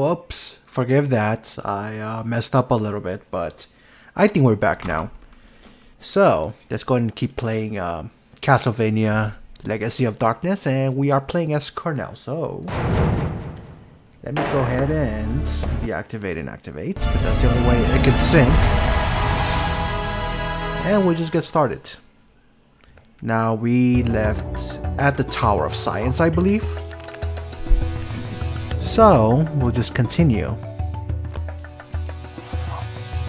Whoops, forgive that. I messed up a little bit, but I think we're back now. So, let's go and keep playing Castlevania Legacy of Darkness, and we are playing as Cornell. So, let me go ahead and deactivate and activate, because that's the only way it can sync. And we'll just get started. Now, we left at the Tower of Science, I believe. So, we'll just continue.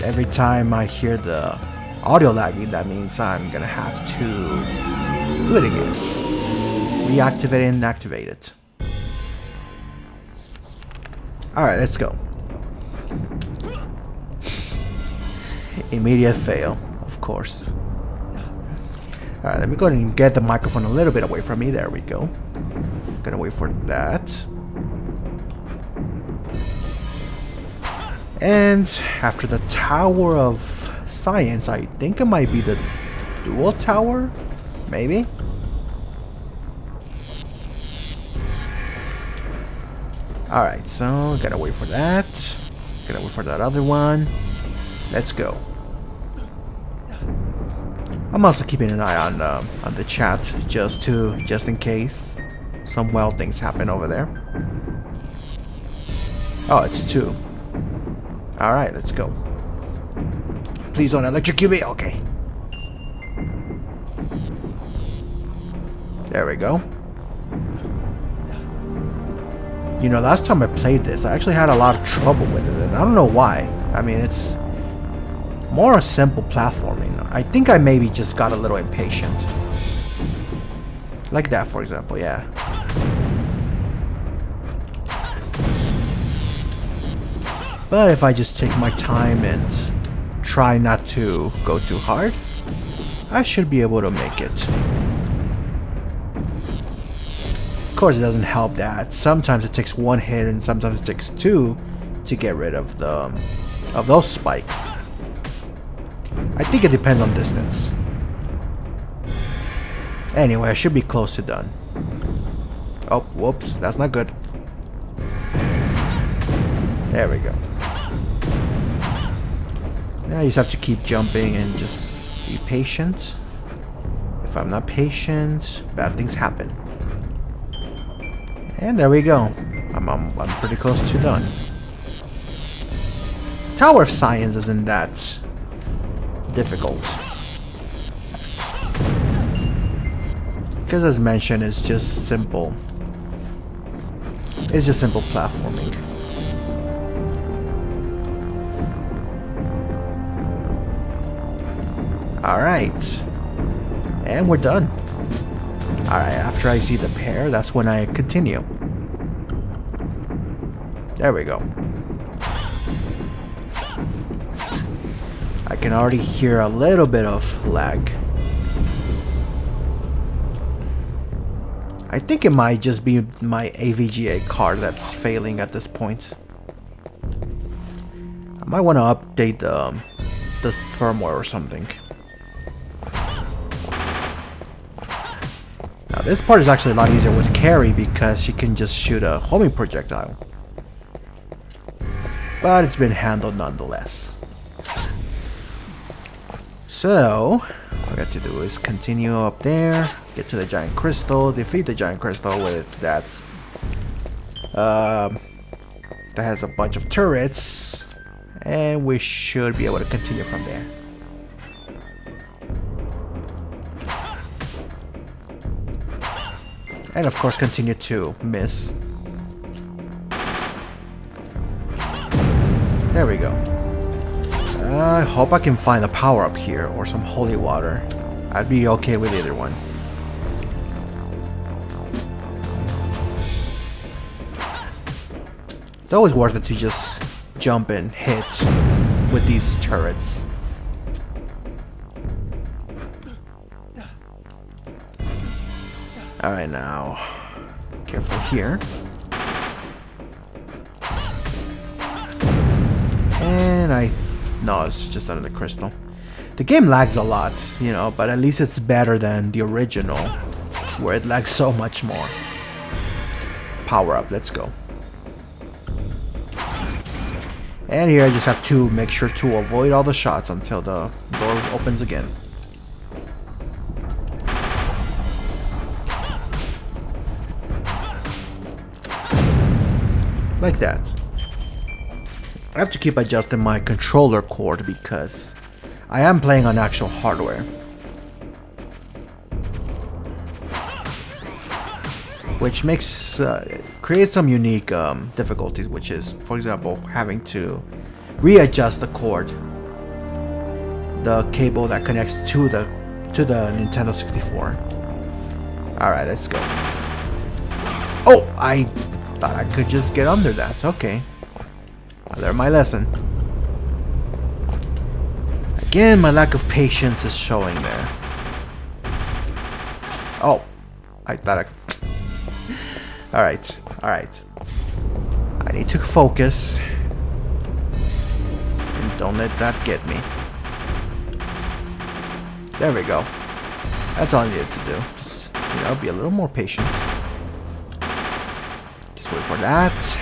Every time I hear the audio lagging, that means I'm gonna have to do it again. Reactivate and activate it. Alright, let's go. Immediate fail, of course. Alright, let me go ahead and get the microphone a little bit away from me. There we go. Gonna wait for that. And after the Tower of Science, I think it might be the Dual Tower? Maybe? Alright, so gotta wait for that. Gotta wait for that other one. Let's go. I'm also keeping an eye on the chat just in case some wild things happen over there. Oh, it's 2. Alright, let's go. Please don't electrocute me. Okay. There we go. You know, last time I played this, I actually had a lot of trouble with it, and I don't know why. I mean, it's more a simple platforming. I think I maybe just got a little impatient. Like that, for example, yeah. But if I just take my time and try not to go too hard, I should be able to make it. Of course, it doesn't help that sometimes it takes 1 hit and sometimes it takes 2 to get rid of those spikes. I think it depends on distance. Anyway, I should be close to done. Oh, whoops, that's not good. There we go. Now you just have to keep jumping and just be patient. If I'm not patient, bad things happen. And there we go. I'm pretty close to done. Tower of Science isn't that difficult. Because as mentioned, it's just simple. It's just simple platforming. Alright. And we're done. Alright, after I see the pair, that's when I continue. There we go. I can already hear a little bit of lag. I think it might just be my AVGA card that's failing at this point. I might want to update the firmware or something. Now this part is actually a lot easier with Carrie because she can just shoot a homing projectile. But it's been handled nonetheless. So, all I got to do is continue up there, get to the giant crystal, defeat the giant crystal with that has a bunch of turrets, and we should be able to continue from there. And of course continue to miss. There we go. I hope I can find a power up here or some holy water. I'd be okay with either one. It's always worth it to just jump and hit with these turrets. Alright, now careful here. And no, it's just under the crystal. The game lags a lot, you know, but at least it's better than the original, where it lags so much more. Power up, let's go. And here I just have to make sure to avoid all the shots until the door opens again. Like that. I have to keep adjusting my controller cord because I am playing on actual hardware. Which makes creates some unique difficulties, which is, for example, having to readjust the cord, the cable that connects to the Nintendo 64. All right, let's go. Oh, I thought I could just get under that. Okay, I learned my lesson. Again, my lack of patience is showing there. Oh, I thought I. Alright. I need to focus. And don't let that get me. There we go. That's all I needed to do. Just, be a little more patient. Just wait for that.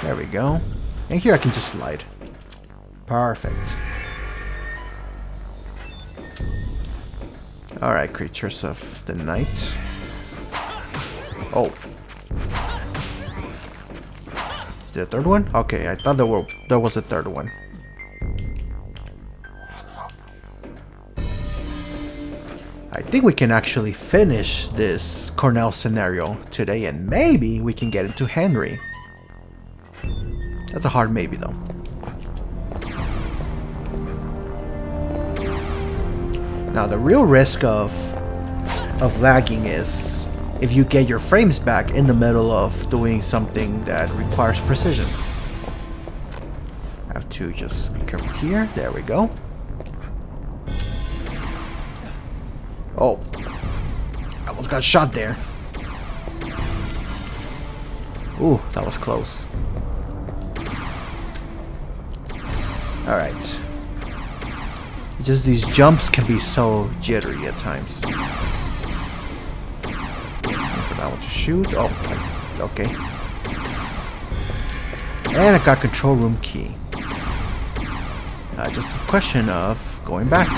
There we go. And here I can just slide. Perfect. Alright, creatures of the night. Oh. Is there a third one? Okay, I thought there was a third one. I think we can actually finish this Cornell scenario today, and maybe we can get into Henry. That's a hard maybe though. Now the real risk of lagging is if you get your frames back in the middle of doing something that requires precision. I have to just be careful here. There we go. Oh, I almost got shot there. Ooh, that was close. Alright. Just these jumps can be so jittery at times. For that one to shoot. Oh, okay. And I got control room key. Just a question of going back.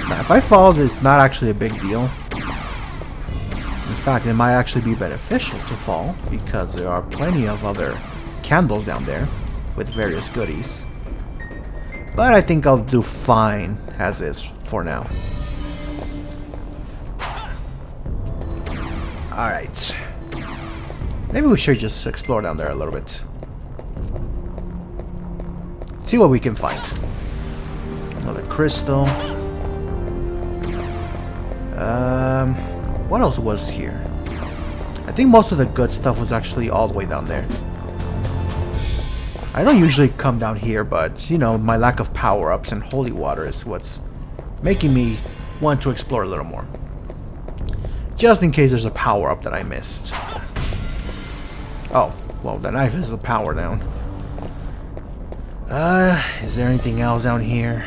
Now, if I fall, it's not actually a big deal. In fact, it might actually be beneficial to fall because there are plenty of other candles down there with various goodies. But I think I'll do fine as is for now. Alright. Maybe we should just explore down there a little bit. See what we can find. Another crystal. What else was here? I think most of the good stuff was actually all the way down there. I don't usually come down here, but, my lack of power-ups and holy water is what's making me want to explore a little more. Just in case there's a power-up that I missed. Oh, well, the knife is a power down. Is there anything else down here?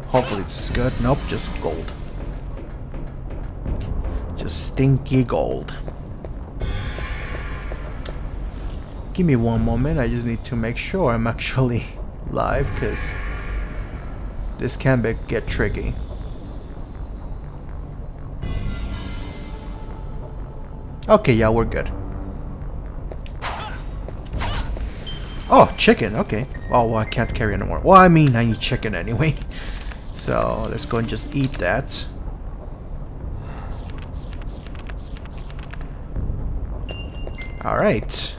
Hopefully it's good. Nope, just gold. Just stinky gold. Give me one moment. I just need to make sure I'm actually live because this can get tricky. Okay, yeah, we're good. Oh, chicken. Okay. Oh, well, I can't carry anymore. Well, I mean, I need chicken anyway. So let's go and just eat that. Alright.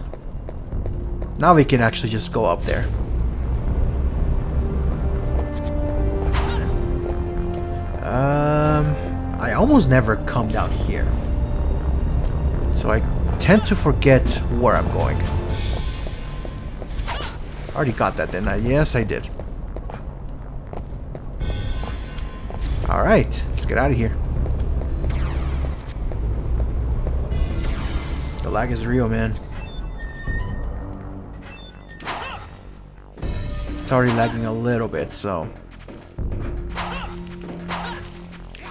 Now we can actually just go up there. I almost never come down here. So I tend to forget where I'm going. Already got that, didn't I? Yes, I did. Alright, let's get out of here. The lag is real, man. It's already lagging a little bit, so.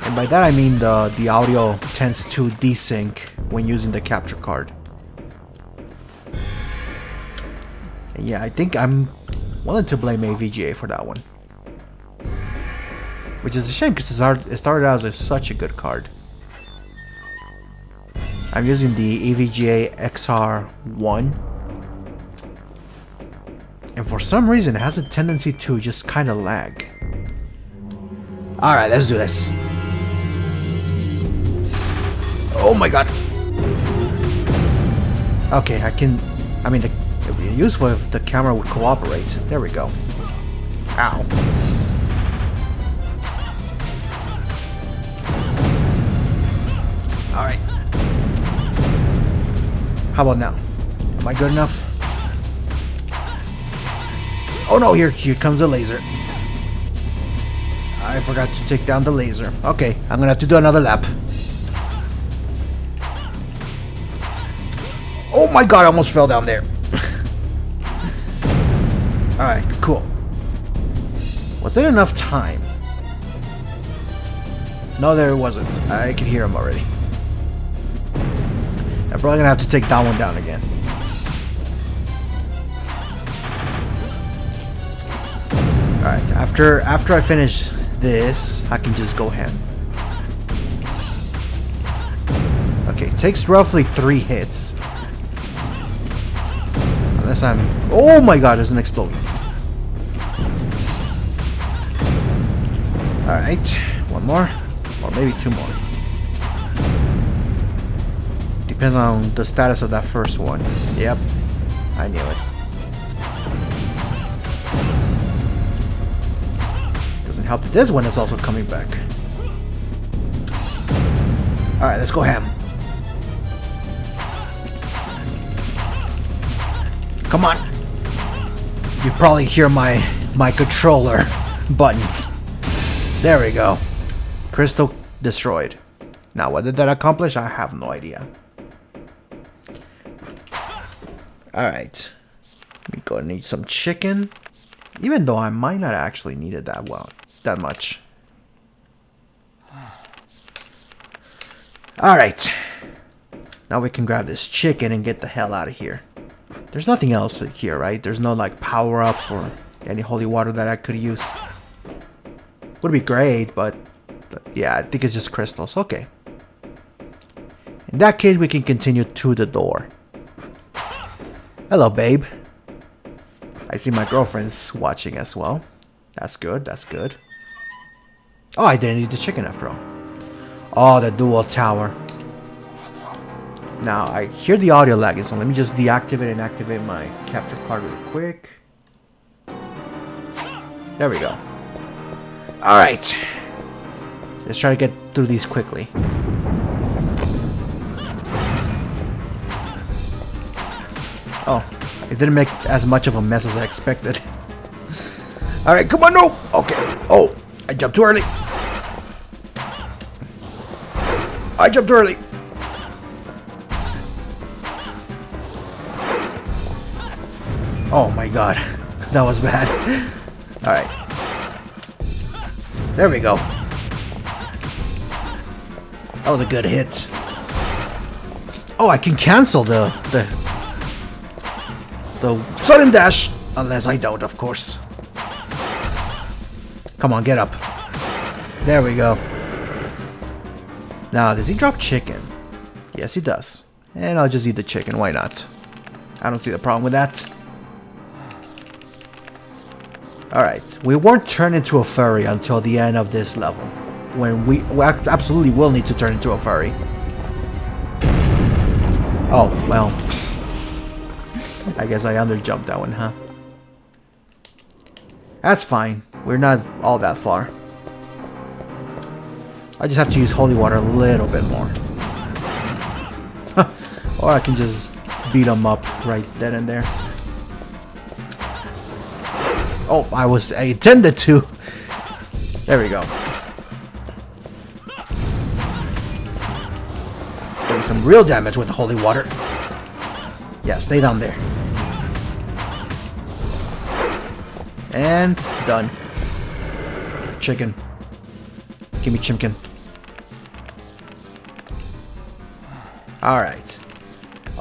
And by that I mean the audio tends to desync when using the capture card. And yeah, I think I'm willing to blame AVGA for that one. Which is a shame because it started out as such a good card. I'm using the AVGA XR1. And for some reason it has a tendency to just kind of lag. Alright, let's do this. Oh my god. Okay, it would be useful if the camera would cooperate. There we go. Ow. Alright. How about now? Am I good enough? Oh no, here comes the laser. I forgot to take down the laser. Okay, I'm gonna have to do another lap. Oh my god, I almost fell down there. Alright, cool. Was there enough time? No, there wasn't. I can hear him already. I'm probably gonna have to take that one down again. Alright, after I finish this, I can just go ham. Okay, it takes roughly 3 hits. Unless I'm... Oh my god, there's an explosion. Alright, one more. Or maybe 2 more. Depends on the status of that first one. Yep, I knew it. Doesn't help that this one is also coming back. Alright, let's go ham. Come on. You probably hear my controller buttons. There we go. Crystal destroyed. Now, what did that accomplish? I have no idea. Alright. We go and eat some chicken. Even though I might not actually need it that much. Alright. Now we can grab this chicken and get the hell out of here. There's nothing else here, right? There's no like power-ups or any holy water that I could use. Would be great, but yeah, I think it's just crystals. Okay. In that case, we can continue to the door. Hello, babe. I see my girlfriend's watching as well. That's good, that's good. Oh, I didn't eat the chicken after all. Oh, the dual tower. Now, I hear the audio lagging, so let me just deactivate and activate my capture card really quick. There we go. Alright. Let's try to get through these quickly. Oh, it didn't make as much of a mess as I expected. Alright, come on, no! Okay. Oh, I jumped too early. I jumped too early. Oh my god. That was bad. Alright. There we go. That was a good hit. Oh, I can cancel the sudden dash. Unless I don't, of course. Come on, get up. There we go. Now, does he drop chicken? Yes, he does. And I'll just eat the chicken. Why not? I don't see the problem with that. Alright, we won't turn into a furry until the end of this level. When we absolutely will need to turn into a furry. Oh, well. I guess I underjumped that one, huh? That's fine. We're not all that far. I just have to use holy water a little bit more. Or I can just beat them up right then and there. Oh, I intended to. There we go. Doing some real damage with the holy water. Yeah, stay down there. And done. Chicken. Give me chimkin. Alright.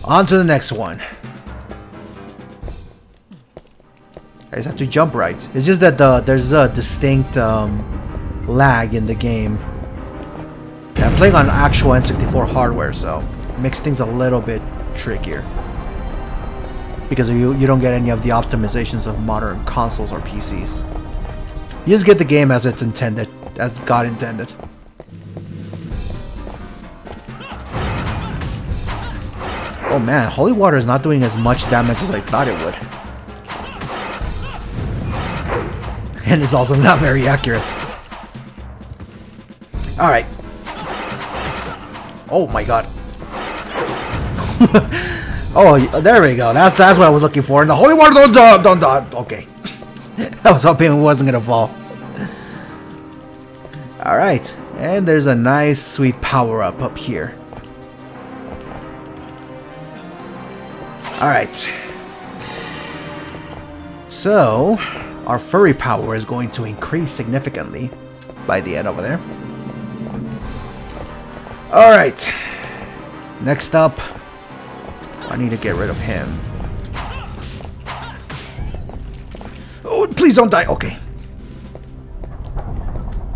On to the next one. I just have to jump right. It's just that there's a distinct lag in the game. Yeah, I'm playing on actual N64 hardware, so it makes things a little bit trickier. Because you don't get any of the optimizations of modern consoles or PCs. You just get the game as it's intended, as God intended. Oh man, holy water is not doing as much damage as I thought it would. And it's also not very accurate. Alright. Oh my god. Oh, there we go. That's what I was looking for. And the holy water don't die. Okay. I was hoping it wasn't gonna fall. Alright. And there's a nice sweet power-up up here. Alright. So, our furry power is going to increase significantly by the end over there. Alright. Next up, I need to get rid of him. Oh, please don't die. Okay.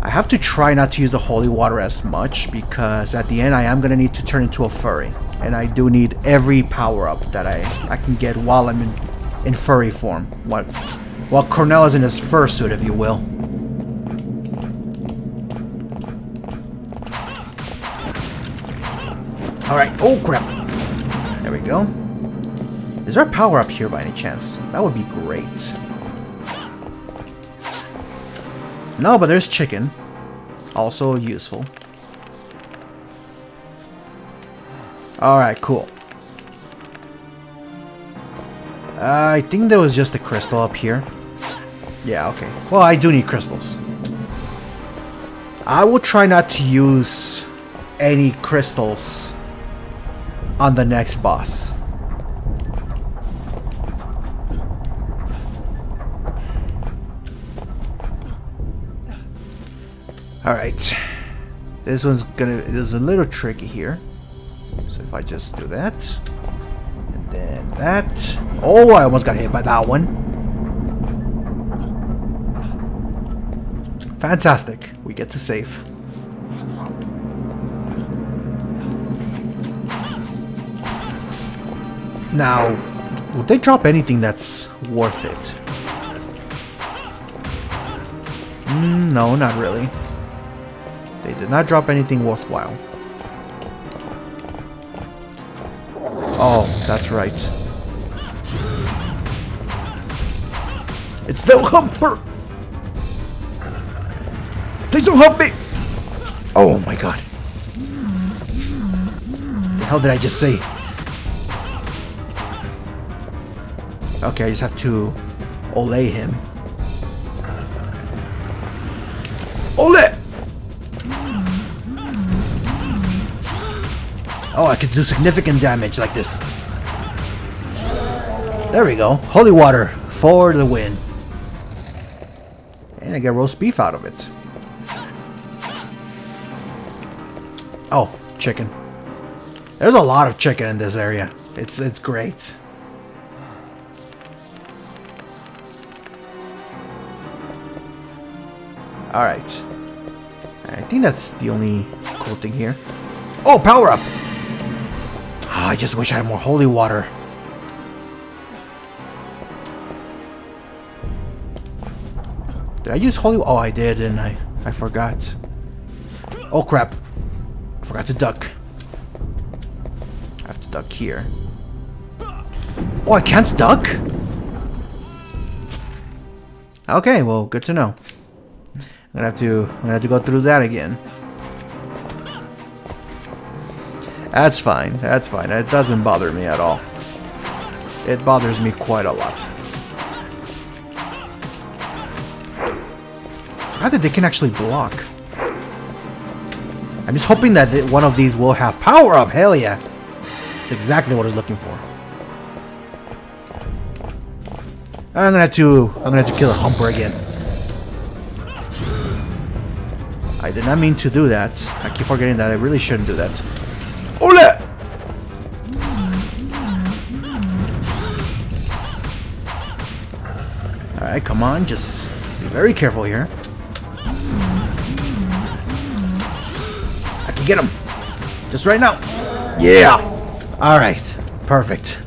I have to try not to use the holy water as much because at the end I am going to need to turn into a furry. And I do need every power-up that I can get while I'm in furry form. While Cornell is in his fursuit, if you will. Alright, oh crap. There we go. Is there a power-up here by any chance? That would be great. No, but there's chicken. Also useful. Alright, cool. I think there was just a crystal up here. Yeah, okay. Well, I do need crystals. I will try not to use any crystals on the next boss. Alright. This one's is a little tricky here. So if I just do that. And then that. Oh, I almost got hit by that one. Fantastic. We get to save. Now, would they drop anything that's worth it? No, not really. They did not drop anything worthwhile. Oh, that's right. It's the humper! Please don't help me! Oh my god. The hell did I just say? Okay, I just have to ole him. Ole! Oh, I could do significant damage like this. There we go. Holy water for the win. And I get roast beef out of it. Oh, chicken. There's a lot of chicken in this area. It's great. Alright. I think that's the only cool thing here. Oh, power up! Oh, I just wish I had more holy water. Did I use holy? Oh, I did, and I forgot. Oh crap! I forgot to duck. I have to duck here. Oh, I can't duck? Okay, well, good to know. I'm gonna have to go through that again. That's fine. That's fine. It doesn't bother me at all. It bothers me quite a lot. I forgot that they can actually block. I'm just hoping that one of these will have power up. Hell yeah! That's exactly what I was looking for. I'm gonna have to kill a humper again. I did not mean to do that. I keep forgetting that I really shouldn't do that. Ole! Alright, come on, just be very careful here. I can get him! Just right now! Yeah! Alright, perfect.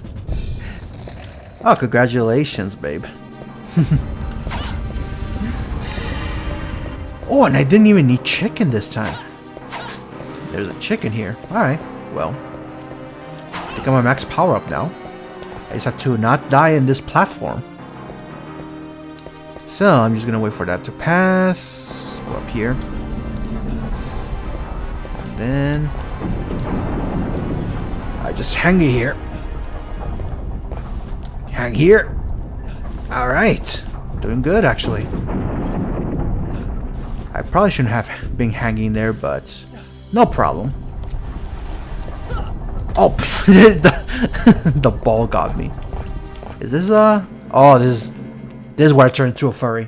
Oh, congratulations, babe. Oh, and I didn't even need chicken this time. There's a chicken here. Alright, well. I think I'm at max power up now. I just have to not die in this platform. So, I'm just gonna wait for that to pass. Go up here. And then... I just hang it here. Hang here. Alright. Doing good, actually. I probably shouldn't have been hanging there, but... no problem. Oh, the ball got me. Is this oh, this is where I turned into a furry.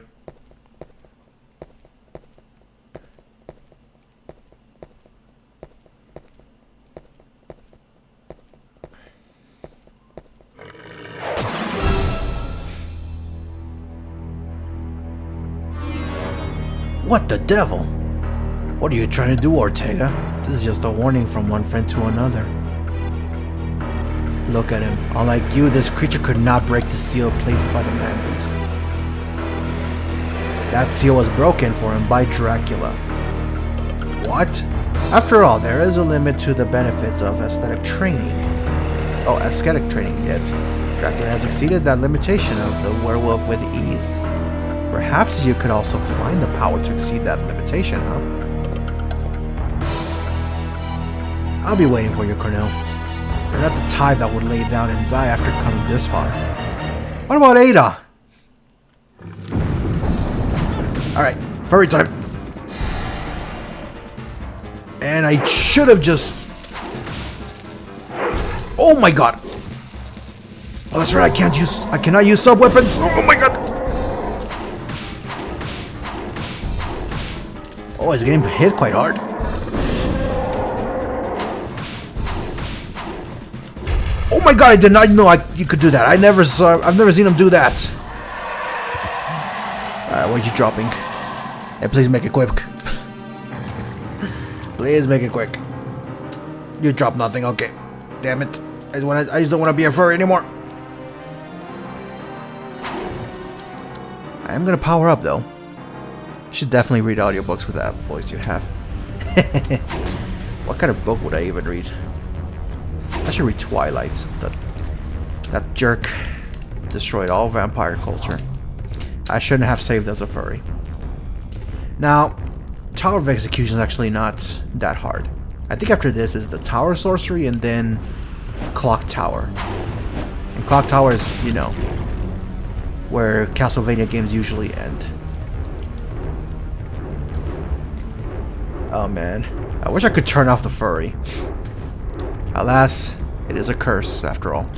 What the devil? What are you trying to do, Ortega? This is just a warning from one friend to another. Look at him. Unlike you, this creature could not break the seal placed by the man-beast. That seal was broken for him by Dracula. What? After all, there is a limit to the benefits of aesthetic training. Oh, ascetic training, yet Dracula has exceeded that limitation of the werewolf with ease. Perhaps you could also find the power to exceed that limitation, huh? I'll be waiting for you, Cornell. You're not the type that would lay down and die after coming this far. What about Ada? Alright, furry time. And I should have just... oh my god! Oh, that's right, I cannot use sub-weapons! Oh my god! Oh, he's getting hit quite hard. Oh my god, I did not know you could do that. I've never seen him do that. Alright, what are you dropping? Hey, please make it quick. Please make it quick. You dropped nothing, okay. Damn it. I just don't want to be a furry anymore. I am gonna power up though. You should definitely read audiobooks with that voice you have. What kind of book would I even read? I should read Twilight. That jerk destroyed all vampire culture. I shouldn't have saved as a furry. Now, Tower of Execution is actually not that hard. I think after this is the Tower Sorcery and then Clock Tower. And Clock Tower is, you know, where Castlevania games usually end. Oh man, I wish I could turn off the furry. Alas, it is a curse after all.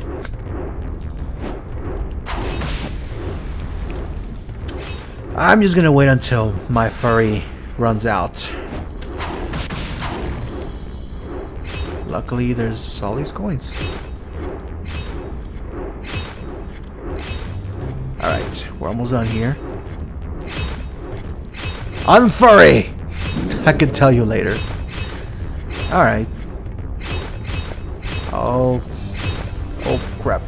I'm just gonna wait until my furry runs out. Luckily, there's all these coins. Alright, we're almost done here. Unfurry! I can tell you later. Alright. Oh crap.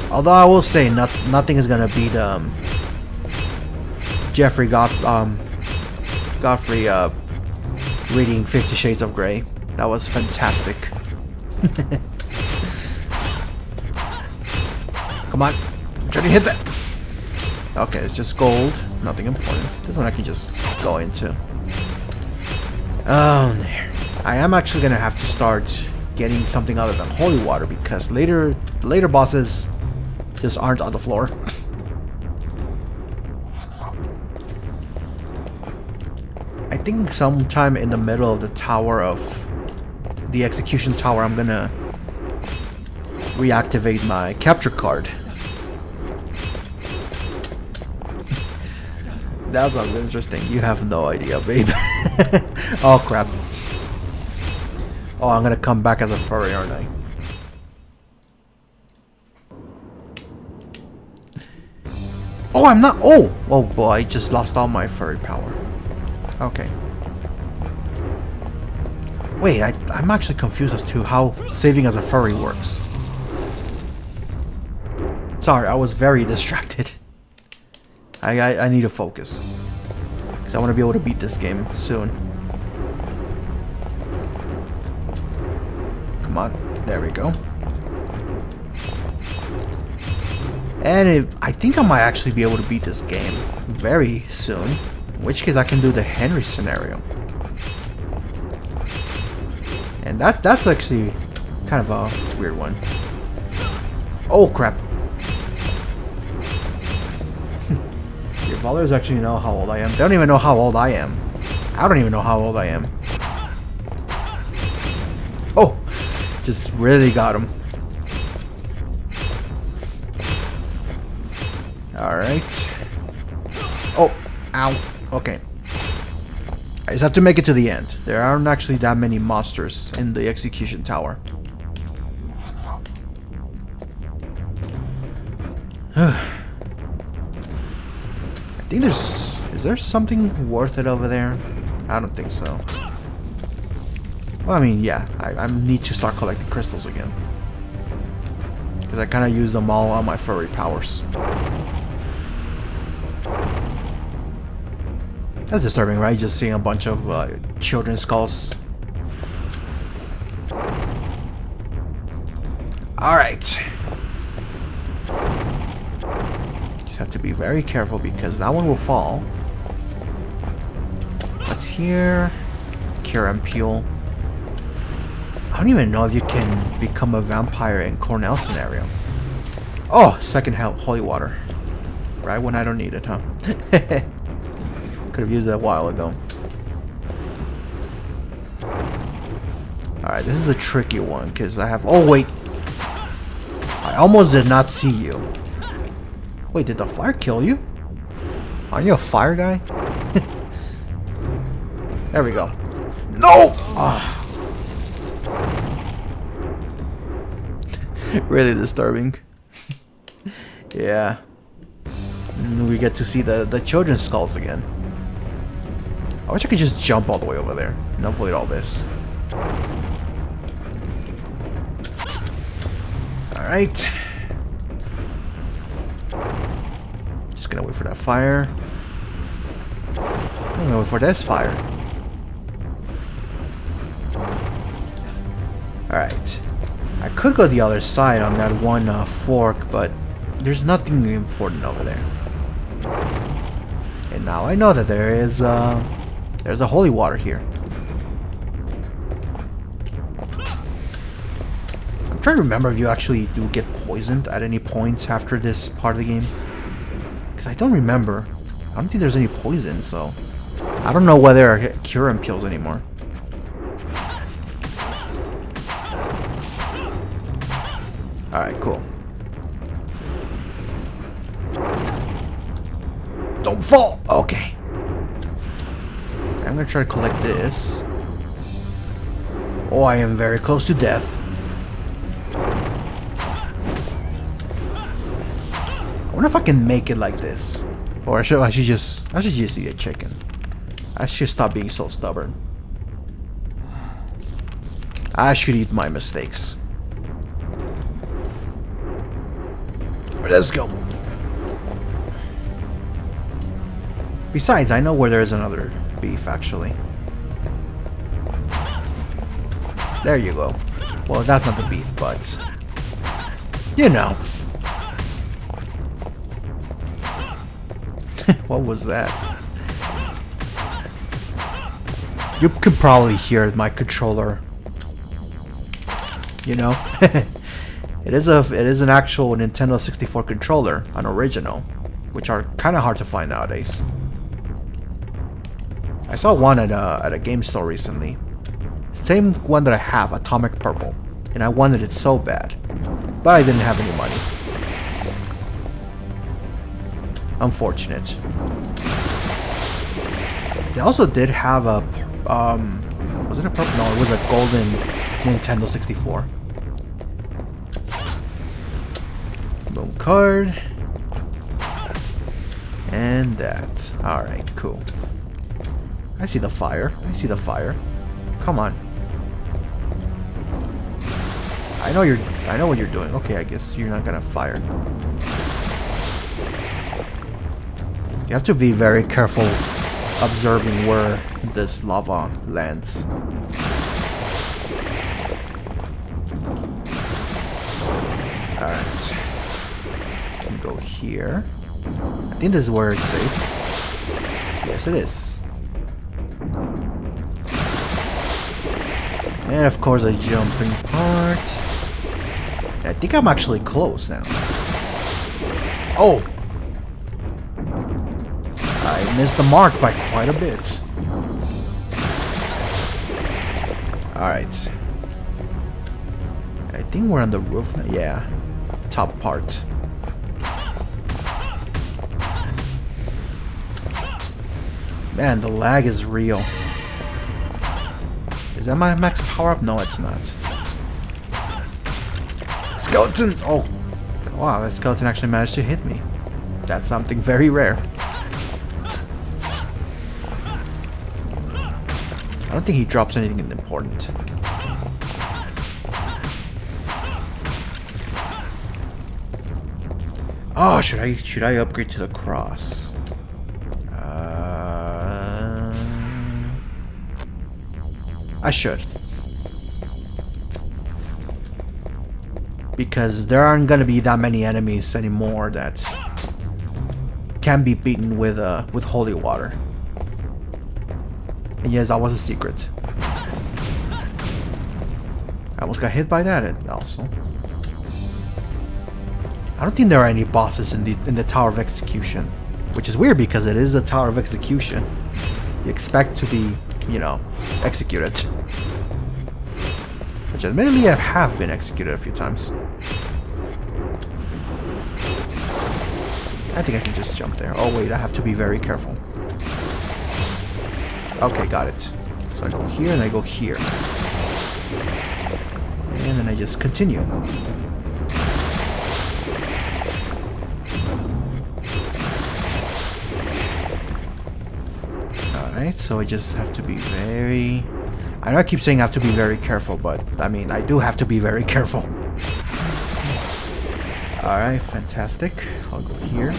Although I will say nothing is gonna beat Jeffrey Godfrey reading 50 Shades of Grey. That was fantastic. Come on, I'm trying to hit that. Okay, it's just gold, nothing important. This one I can just go into. Oh, there. I am actually gonna have to start getting something other than holy water because the later bosses just aren't on the floor. I think sometime in the middle of the tower of the execution tower I'm gonna reactivate my capture card. That sounds interesting. You have no idea, babe. Oh crap. Oh, I'm gonna come back as a furry, aren't I? Oh, I'm not. Oh! Oh boy, I just lost all my furry power. Okay. Wait, I'm actually confused as to how saving as a furry works. Sorry, I was very distracted. I need to focus. Because I want to be able to beat this game soon. Come on. There we go. And I think I might actually be able to beat this game very soon. In which case I can do the Henry scenario. And that's actually kind of a weird one. Oh crap. Your followers actually know how old I am. They don't even know how old I am. I don't even know how old I am. Oh! Just really got him. Alright. Oh! Ow. Okay. I just have to make it to the end. There aren't actually that many monsters in the execution tower. I think there's... Is there something worth it over there? I don't think so. Well, I mean, yeah. I need to start collecting crystals again. Because I kind of used them all on my furry powers. That's disturbing, right? Just seeing a bunch of children's skulls. Alright. Just have to be very careful because that one will fall. What's here? Cure and Peel. I don't even know if you can become a vampire in Cornell scenario. Oh, second holy water. Right when I don't need it, huh? Could have used that a while ago. Alright, this is a tricky one because I have... Oh, wait. I almost did not see you. Wait, did the fire kill you? Aren't you a fire guy? There we go. No! Oh. Really disturbing. Yeah. And we get to see the children's skulls again. I wish I could just jump all the way over there and avoid all this. Alright. Just gonna wait for that fire. I'm gonna wait for this fire. Alright. I could go the other side on that one fork, but there's nothing important over there. And now I know that there is there's a holy water here. I'm trying to remember if you actually do get poisoned at any point after this part of the game. Because I don't remember. I don't think there's any poison, so... I don't know whether I get cure and pills anymore. Alright, cool. Don't fall! Okay. I'm gonna try to collect this. Oh, I am very close to death. I wonder if I can make it like this. Or I should just eat a chicken. I should stop being so stubborn. I should eat my mistakes. Let's go. Besides, I know where there is another beef, actually. There you go. Well, that's not the beef, but... You know. What was that? You could probably hear my controller. You know? It is an actual Nintendo 64 controller, an original, which are kind of hard to find nowadays. I saw one at a game store recently. Same one that I have, Atomic Purple, and I wanted it so bad, but I didn't have any money. Unfortunate. They also did have a was it a purple? No, it was a golden Nintendo 64. Boom card. And that. Alright, cool. I see the fire. I see the fire. Come on. I know what you're doing. Okay, I guess you're not gonna fire. You have to be very careful observing where this lava lands. Alright. Can go here. I think this is where it's safe. Yes, it is. And of course a jumping part. I think I'm actually close now. Oh! I missed the mark by quite a bit. Alright. I think we're on the roof now. Yeah. Top part. Man, the lag is real. Is that my max power up? No, it's not. Skeletons! Oh! Wow, that skeleton actually managed to hit me. That's something very rare. I don't think he drops anything important. Oh, should I upgrade to the cross? I should. Because there aren't gonna be that many enemies anymore that can be beaten with holy water. And yes, that was a secret. I almost got hit by that also. I don't think there are any bosses in the Tower of Execution, which is weird because it is a Tower of Execution. You expect to be, you know, executed. Which admittedly I have been executed a few times. I think I can just jump there. Oh wait, I have to be very careful. Okay, got it. So I go here and I go here. And then I just continue. Alright, so I just have to be very... I know I keep saying I have to be very careful, but I mean, I do have to be very careful. Alright, fantastic. I'll go here.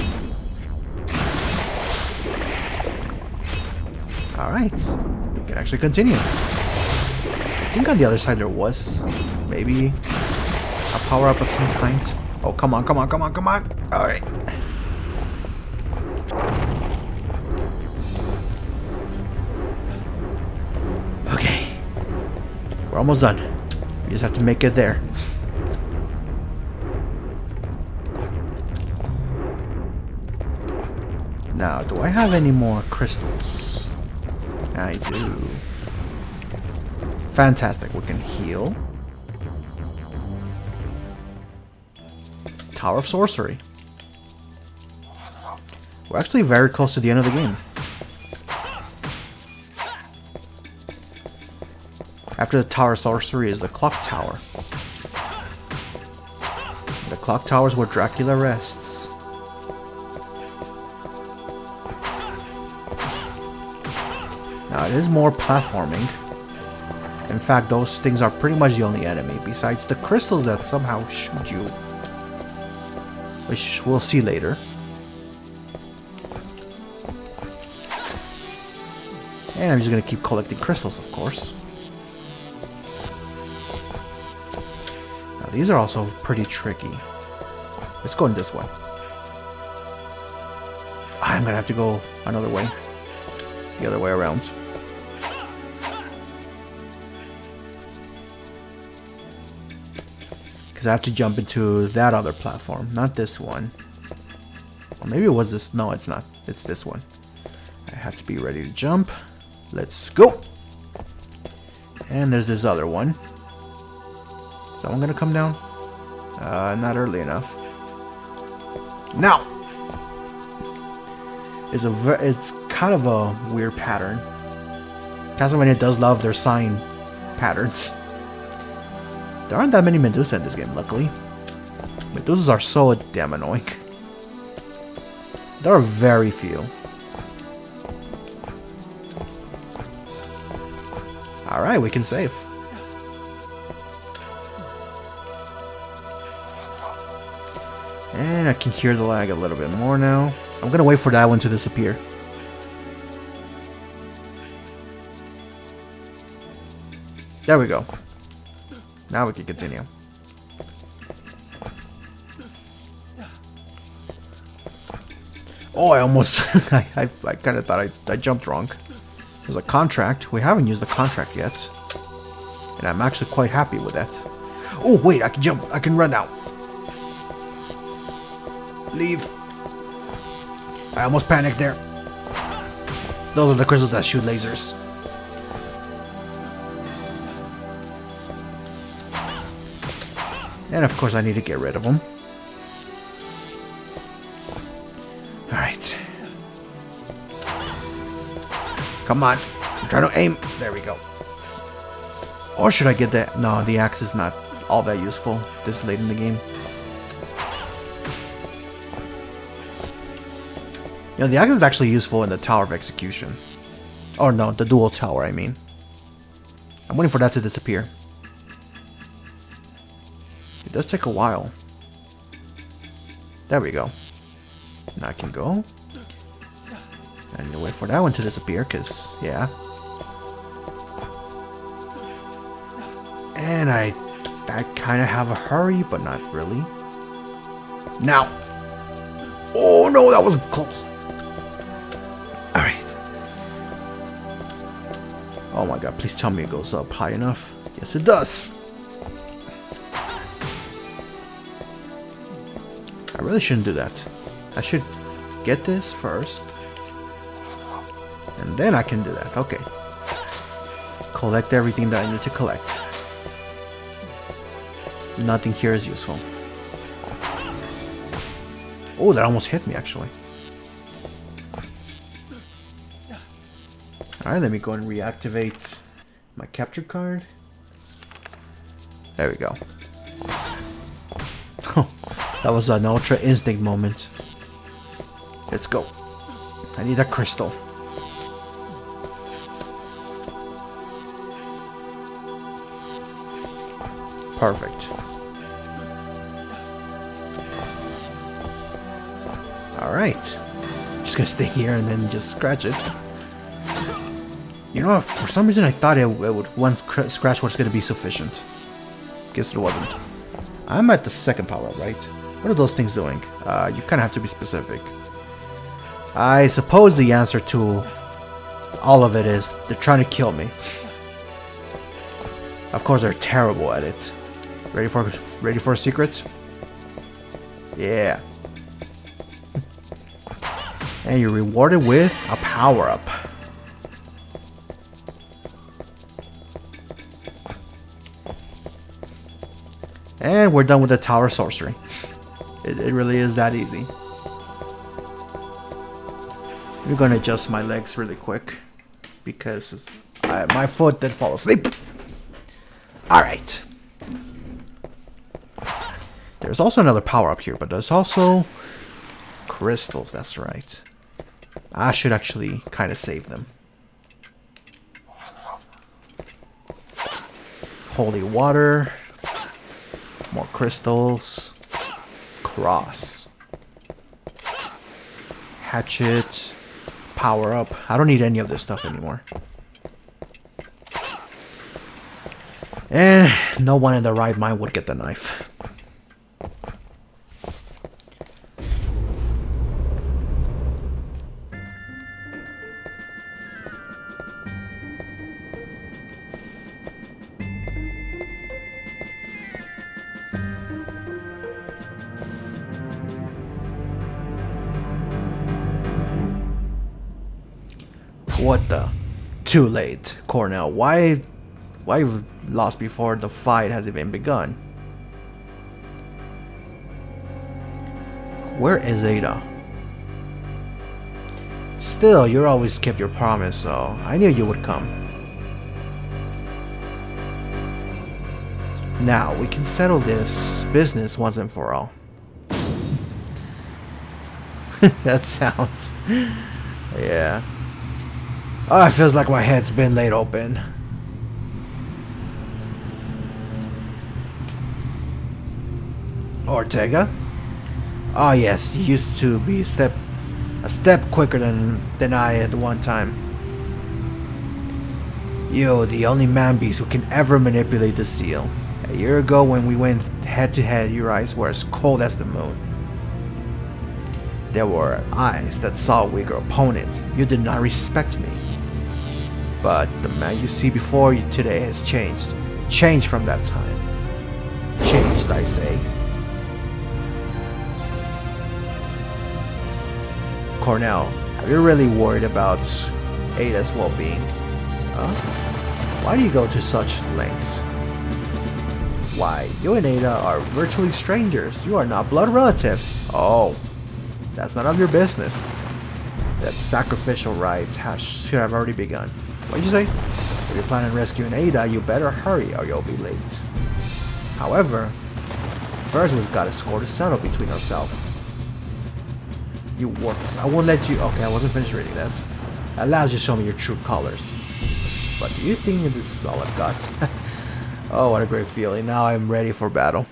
Alright, we can actually continue. I think on the other side there was maybe a power-up of some kind. Oh, come on, come on, come on, come on! Alright. Okay. We're almost done. We just have to make it there. Now, do I have any more crystals? I do. Fantastic, we can heal. Tower of Sorcery. We're actually very close to the end of the game. After the Tower of Sorcery is the Clock Tower. The Clock Tower is where Dracula rests. Now it is more platforming. In fact, those things are pretty much the only enemy, besides the crystals that somehow shoot you. Which we'll see later. And I'm just gonna keep collecting crystals, of course. Now these are also pretty tricky. Let's go in this way. I'm gonna have to go another way. The other way around. Because I have to jump into that other platform, not this one. Or maybe it was this. No, it's not. It's this one. I have to be ready to jump. Let's go! And there's this other one. Is that one gonna come down? Not early enough. Now! It's kind of a weird pattern. Castlevania does love their sign patterns. There aren't that many Medusa in this game, luckily. Medusas are so damn annoying. There are very few. Alright, we can save. And I can hear the lag a little bit more now. I'm gonna wait for that one to disappear. There we go. Now we can continue. Oh, I almost... I kind of thought I jumped wrong. There's a contract. We haven't used the contract yet. And I'm actually quite happy with that. Oh, wait, I can jump. I can run now. Leave. I almost panicked there. Those are the crystals that shoot lasers. And of course I need to get rid of them. Alright. Come on. I'm trying to aim. There we go. Or should I get that? No, the axe is not all that useful this late in the game. You know, the axe is actually useful in the Tower of Execution. Or no, the dual tower, I mean. I'm waiting for that to disappear. It does take a while. There we go. Now I can go. And wait for that one to disappear, because, yeah. And I kind of have a hurry, but not really. Now! Oh no, that was close. Alright. Oh my god, please tell me it goes up high enough. Yes, it does. I really shouldn't do that. I should get this first. And then I can do that. Okay. Collect everything that I need to collect. Nothing here is useful. Oh, that almost hit me actually. Alright, let me go and reactivate my capture card. There we go. That was an Ultra Instinct moment. Let's go. I need a crystal. Perfect. Alright. Just gonna stay here and then just scratch it. You know, for some reason I thought it would one scratch was gonna be sufficient. Guess it wasn't. I'm at the second power up, right? What are those things doing? You kind of have to be specific. I suppose the answer to all of it is they're trying to kill me. Of course, they're terrible at it. Ready for a secret? Yeah. And you're rewarded with a power up. And we're done with the tower sorcery. It really is that easy. I'm gonna adjust my legs really quick because my foot did fall asleep. Alright. There's also another power up here, but there's also crystals, that's right. I should actually kind of save them. Holy water. More crystals. Cross. Hatchet. Power up. I don't need any of this stuff anymore. And no one in their right mind would get the knife. What the? Too late, Cornell. Why you've lost before the fight has even begun? Where is Ada? Still, you always kept your promise, so I knew you would come. Now, we can settle this business once and for all. That sounds... Yeah. Oh, it feels like my head's been laid open. Ortega? Oh yes, you used to be a step quicker than I at one time. You, the only man-beast who can ever manipulate the seal. A year ago when we went head-to-head, your eyes were as cold as the moon. There were eyes that saw a weaker opponent. You did not respect me. But the man you see before you today has changed. Changed from that time. Changed, I say. Cornell, are you really worried about Ada's well-being? Huh? Why do you go to such lengths? Why, you and Ada are virtually strangers. You are not blood relatives. Oh, that's none of your business. That sacrificial rites should have already begun. What did you say? If you're planning on rescuing Ada, you better hurry or you'll be late. However, first we've got a score to settle between ourselves. You worthless. I won't let you... Okay, I wasn't finished reading that. Allows you to show me your true colors. But do you think this is all I've got? Oh, what a great feeling. Now I'm ready for battle.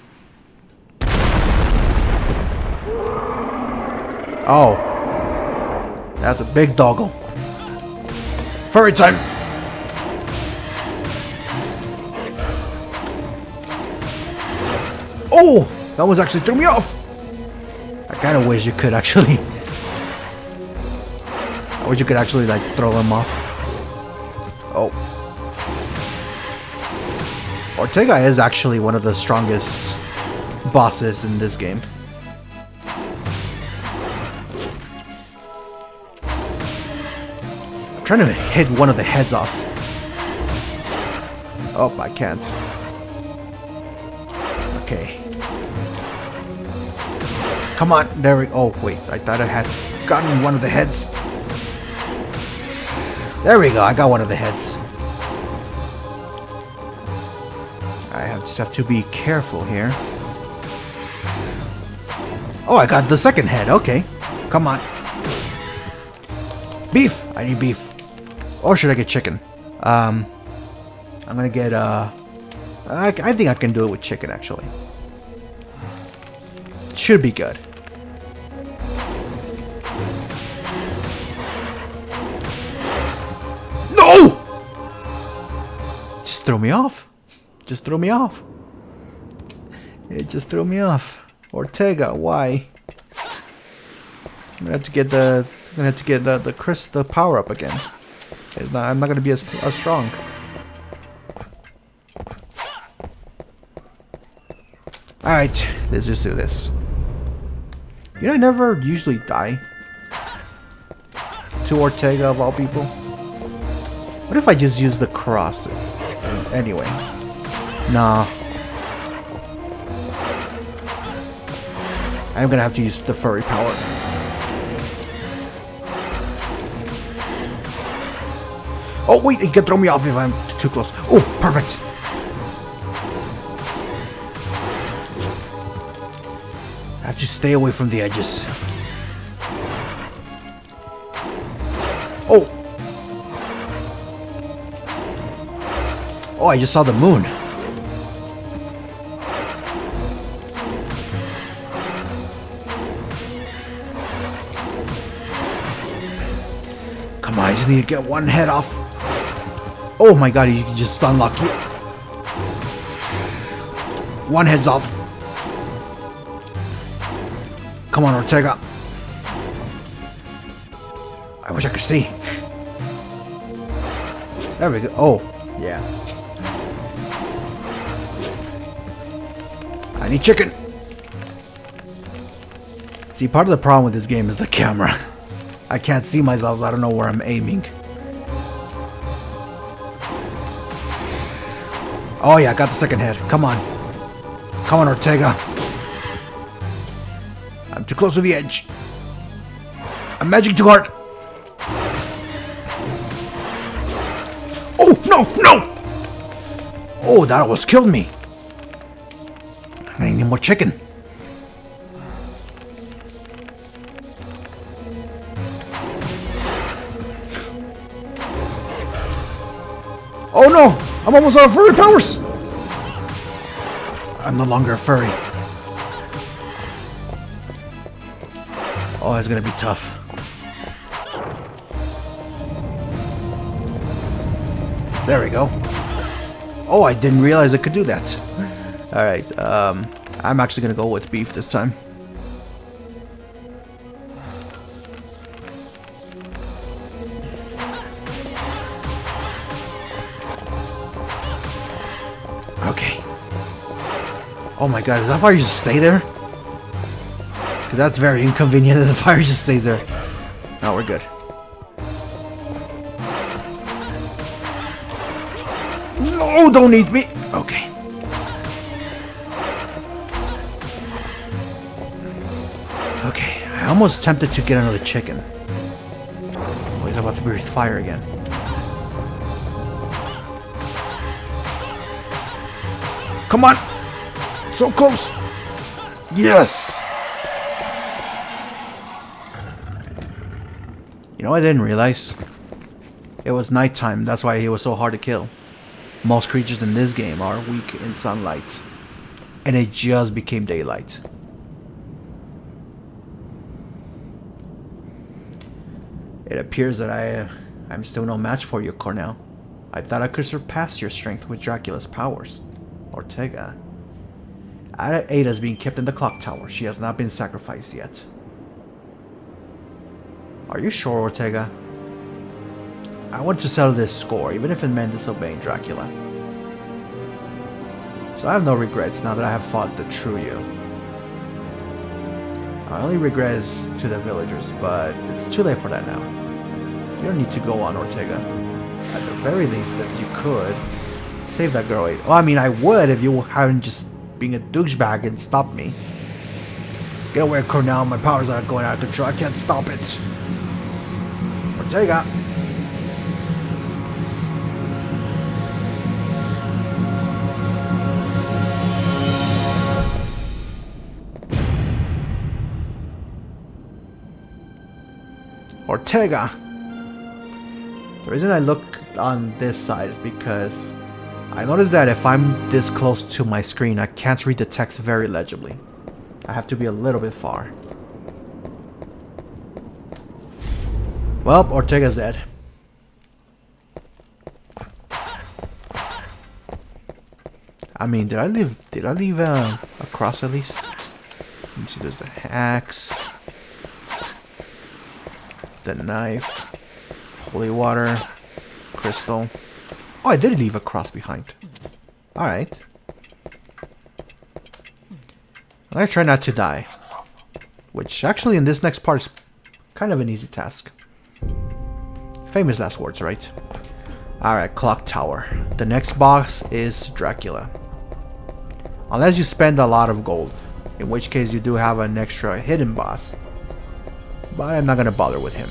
Oh. That's a big doggle. Furry time! Oh! That was actually threw me off! I kinda wish you could actually... I wish you could actually like throw him off. Oh. Ortega is actually one of the strongest bosses in this game. I'm trying to hit one of the heads off. Oh, I can't. Okay. Come on, there we go. Oh, wait, I thought I had gotten one of the heads. There we go, I got one of the heads. I just have to be careful here. Oh, I got the second head, okay. Come on. Beef! I need beef. Or should I get chicken? I'm gonna get, I think I can do it with chicken, actually. Should be good. No! Just threw me off. Just threw me off. It just threw me off. Ortega, why? I'm gonna have to get the power up again. I'm not gonna be as strong. Alright, let's just do this. You know, I never usually die to Ortega of all people. What if I just use the cross? Anyway. Nah. I'm gonna have to use the furry power. Oh wait, he can throw me off if I'm too close. Oh, perfect. I have to stay away from the edges. Oh! Oh, I just saw the moon. Come on, I just need to get one head off. Oh my god, you can just unlock it. One head's off. Come on, Ortega. I wish I could see. There we go. Oh, yeah. I need chicken. See, part of the problem with this game is the camera. I can't see myself, so I don't know where I'm aiming. Oh yeah, I got the second head. Come on. Come on, Ortega. I'm too close to the edge. I'm magic too hard. Oh, no, no! Oh, that almost killed me. I need more chicken. Oh no! I'm almost out of furry powers! I'm no longer a furry. Oh, it's gonna be tough. There we go. Oh, I didn't realize I could do that. Alright, I'm actually gonna go with beef this time. Okay. Oh my god, is that fire just stay there? Because that's very inconvenient that the fire just stays there. No, we're good. No, don't eat me! Okay. Okay, I'm almost tempted to get another chicken. Oh, he's about to breathe fire again. Come on! So close! Yes! You know, I didn't realize. It was nighttime, that's why he was so hard to kill. Most creatures in this game are weak in sunlight. And it just became daylight. It appears that I'm still no match for you, Cornell. I thought I could surpass your strength with Dracula's powers. Ortega. Ada is being kept in the clock tower. She has not been sacrificed yet. Are you sure, Ortega? I want to settle this score, even if it meant disobeying Dracula. So I have no regrets now that I have fought the true you. My only regret is to the villagers, but it's too late for that now. You don't need to go on, Ortega. At the very least, if you could, save that girl. Well, I mean, I would if you hadn't just been a douchebag and stopped me. Get away, Cornell. My powers are going out of control. I can't stop it. Ortega. Ortega. The reason I look on this side is because I noticed that if I'm this close to my screen, I can't read the text very legibly. I have to be a little bit far. Well, Ortega's dead. I mean, did I leave a cross at least? Let me see, there's the axe, the knife, holy water, crystal. Oh, I did leave a cross behind. Alright. I'm gonna try not to die. Which actually in this next part is kind of an easy task. Famous last words, right? Alright, clock tower. The next boss is Dracula. Unless you spend a lot of gold. In which case you do have an extra hidden boss. But I'm not gonna bother with him.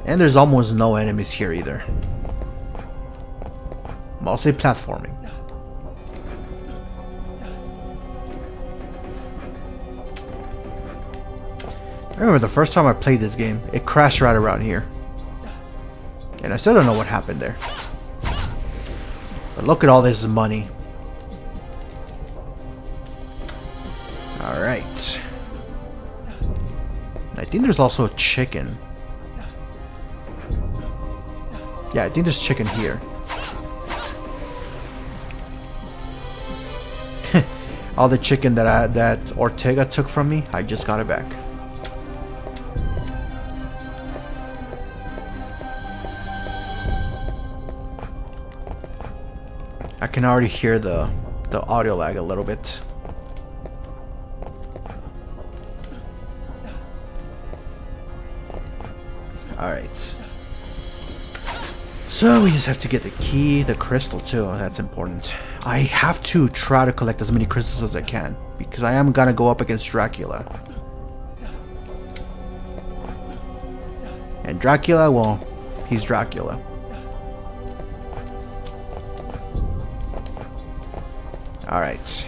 And there's almost no enemies here either. Mostly platforming. I remember the first time I played this game, it crashed right around here. And I still don't know what happened there. But look at all this money. Alright. I think there's also a chicken. Yeah, I think there's chicken here. All the chicken that Ortega took from me, I just got it back. I can already hear the audio lag a little bit. Alright. So we just have to get the key, the crystal too, that's important. I have to try to collect as many crystals as I can, because I am gonna go up against Dracula. And Dracula, well, he's Dracula. Alright.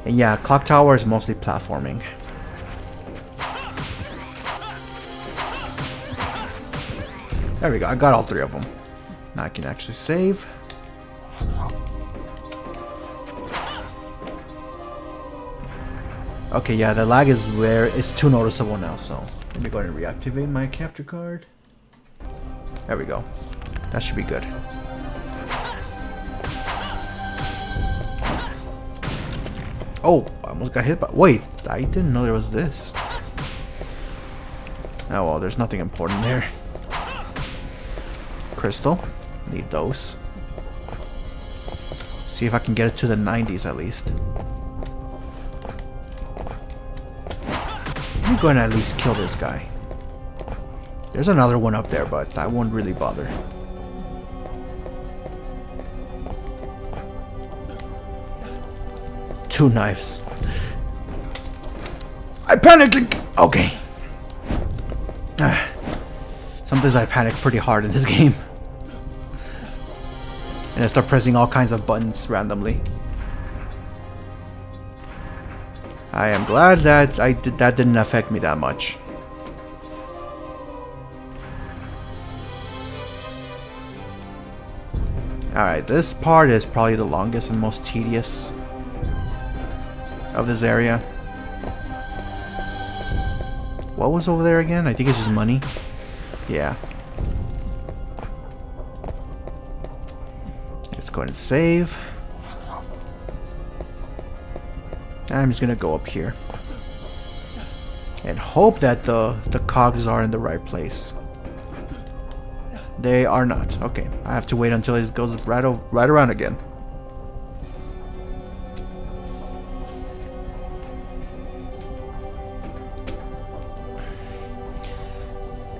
And yeah, clock tower is mostly platforming. There we go. I got all 3 of them. Now I can actually save. Okay, yeah, the lag is where it's too noticeable now, so let me go ahead and reactivate my capture card. There we go. That should be good. Oh, I almost got hit by... Wait, I didn't know there was this. Oh well, there's nothing important there. Crystal. Need those. See if I can get it to the 90s at least. Let me go ahead and at least kill this guy. There's another one up there, but I won't really bother. Two knives. I panicked! Okay. Sometimes I panic pretty hard in this game. And I start pressing all kinds of buttons randomly. I am glad that that didn't affect me that much. Alright, this part is probably the longest and most tedious of this area. What was over there again? I think it's just money. Yeah. Let's go ahead and save. I'm just gonna go up here and hope that the cogs are in the right place. They are not. Okay, I have to wait until it goes right around again.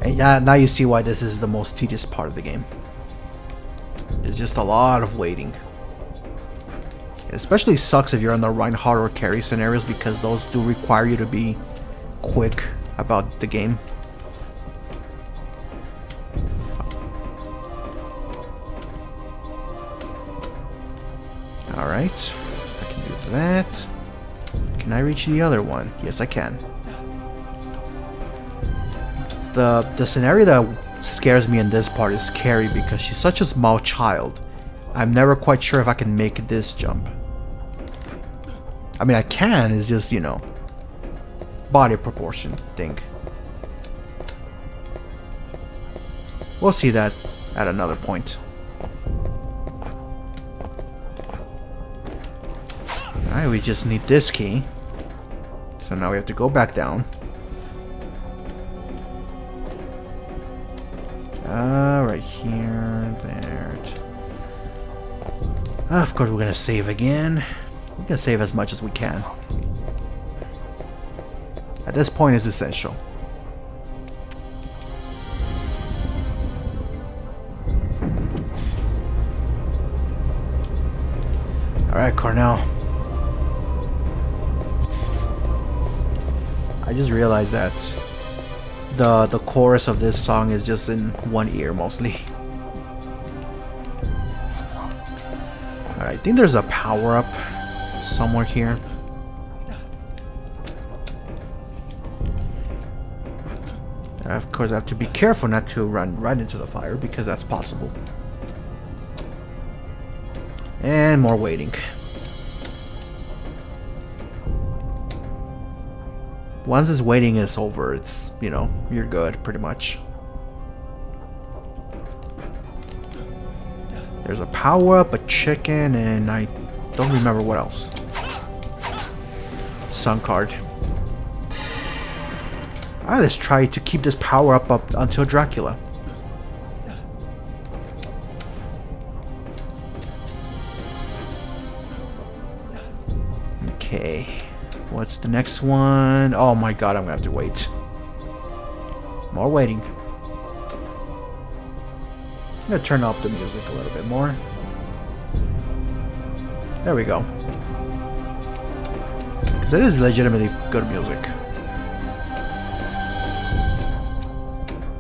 And yeah, now you see why this is the most tedious part of the game. It's just a lot of waiting. It especially sucks if you're on the Reinhardt or carry scenarios, because those do require you to be quick about the game. Alright, I can do that. Can I reach the other one? Yes, I can. The scenario that scares me in this part is Carrie, because she's such a small child. I'm never quite sure if I can make this jump. I mean, I can, it's just, you know, body proportion thing. We'll see that at another point. Alright, we just need this key. So now we have to go back down. Right here, there. Of course, we're gonna save again. We're gonna save as much as we can. At this point, it's essential. Alright, Cornell. I just realized that the chorus of this song is just in one ear mostly. Alright, I think there's a power-up somewhere here. Of course, I have to be careful not to run right into the fire, because that's possible. And more waiting. Once this waiting is over, it's, you know, you're good, pretty much. There's a power-up, a chicken, and I don't remember what else. Sun card. Alright, let's try to keep this power-up up until Dracula. Okay. What's the next one? Oh my god, I'm gonna have to wait. More waiting. I'm gonna turn up the music a little bit more. There we go. Because it is legitimately good music.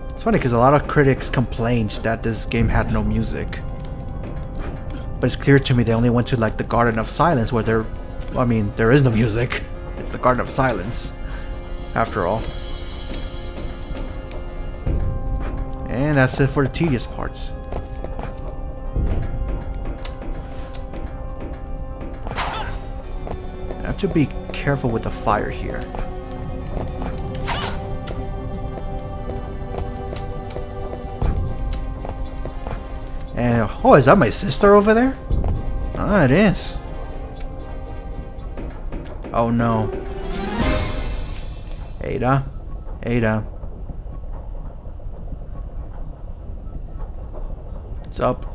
It's funny because a lot of critics complained that this game had no music. But it's clear to me they only went to like the Garden of Silence where there... I mean, there is no music. It's the Garden of Silence, after all. And that's it for the tedious parts. I have to be careful with the fire here. And oh, is that my sister over there? Ah, it is. Oh no. Ada. Ada. What's up?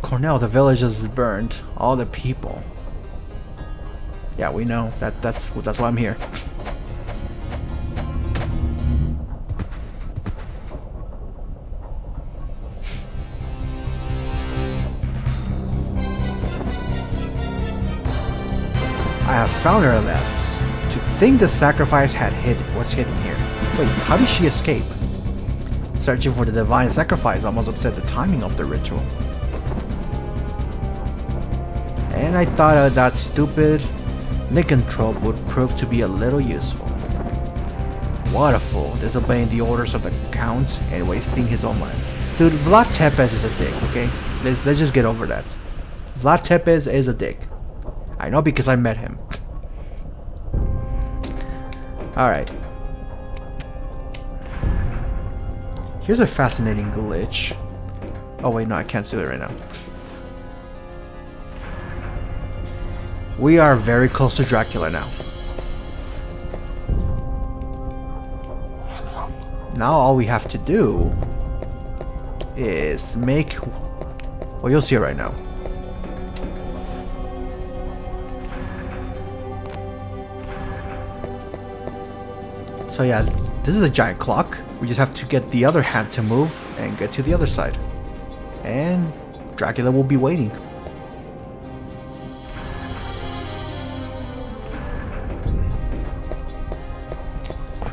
Cornell, the village is burned. All the people. Yeah, we know. That's why I'm here. I have found her less. To think the sacrifice was hidden here. Wait, how did she escape? Searching for the divine sacrifice almost upset the timing of the ritual. And I thought that stupid lycanthrope would prove to be a little useful. What a fool, disobeying the orders of the Count and wasting his own life. Dude, Vlad Tepes is a dick, okay? Let's just get over that. Vlad Tepes is a dick. I know because I met him. Alright. Here's a fascinating glitch. Oh wait, no, I can't do it right now. We are very close to Dracula now. Now all we have to do is make... Well, you'll see it right now. So yeah, this is a giant clock. We just have to get the other hand to move and get to the other side. And Dracula will be waiting.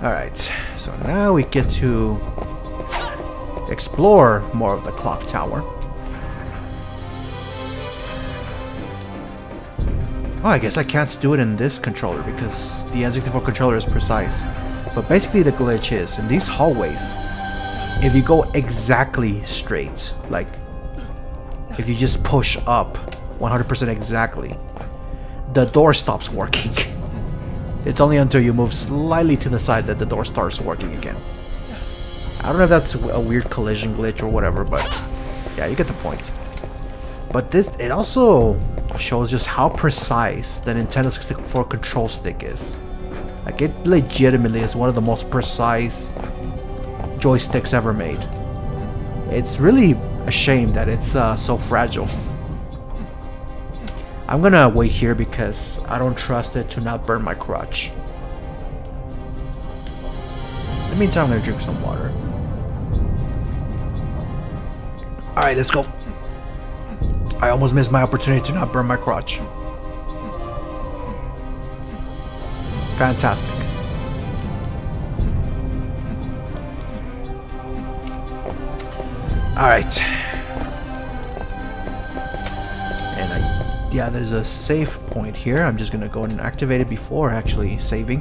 Alright, so now we get to explore more of the clock tower. Oh, I guess I can't do it in this controller because the N64 controller is precise. But basically the glitch is, in these hallways, if you go exactly straight, like if you just push up 100% exactly, the door stops working. It's only until you move slightly to the side that the door starts working again. I don't know if that's a weird collision glitch or whatever, but yeah, you get the point. But it also shows just how precise the Nintendo 64 control stick is. Like, it legitimately is one of the most precise joysticks ever made. It's really a shame that it's so fragile. I'm gonna wait here because I don't trust it to not burn my crotch. In the meantime, I'm gonna drink some water. Alright, let's go. I almost missed my opportunity to not burn my crotch. Fantastic. Alright. And yeah, there's a save point here. I'm just gonna go and activate it before actually saving.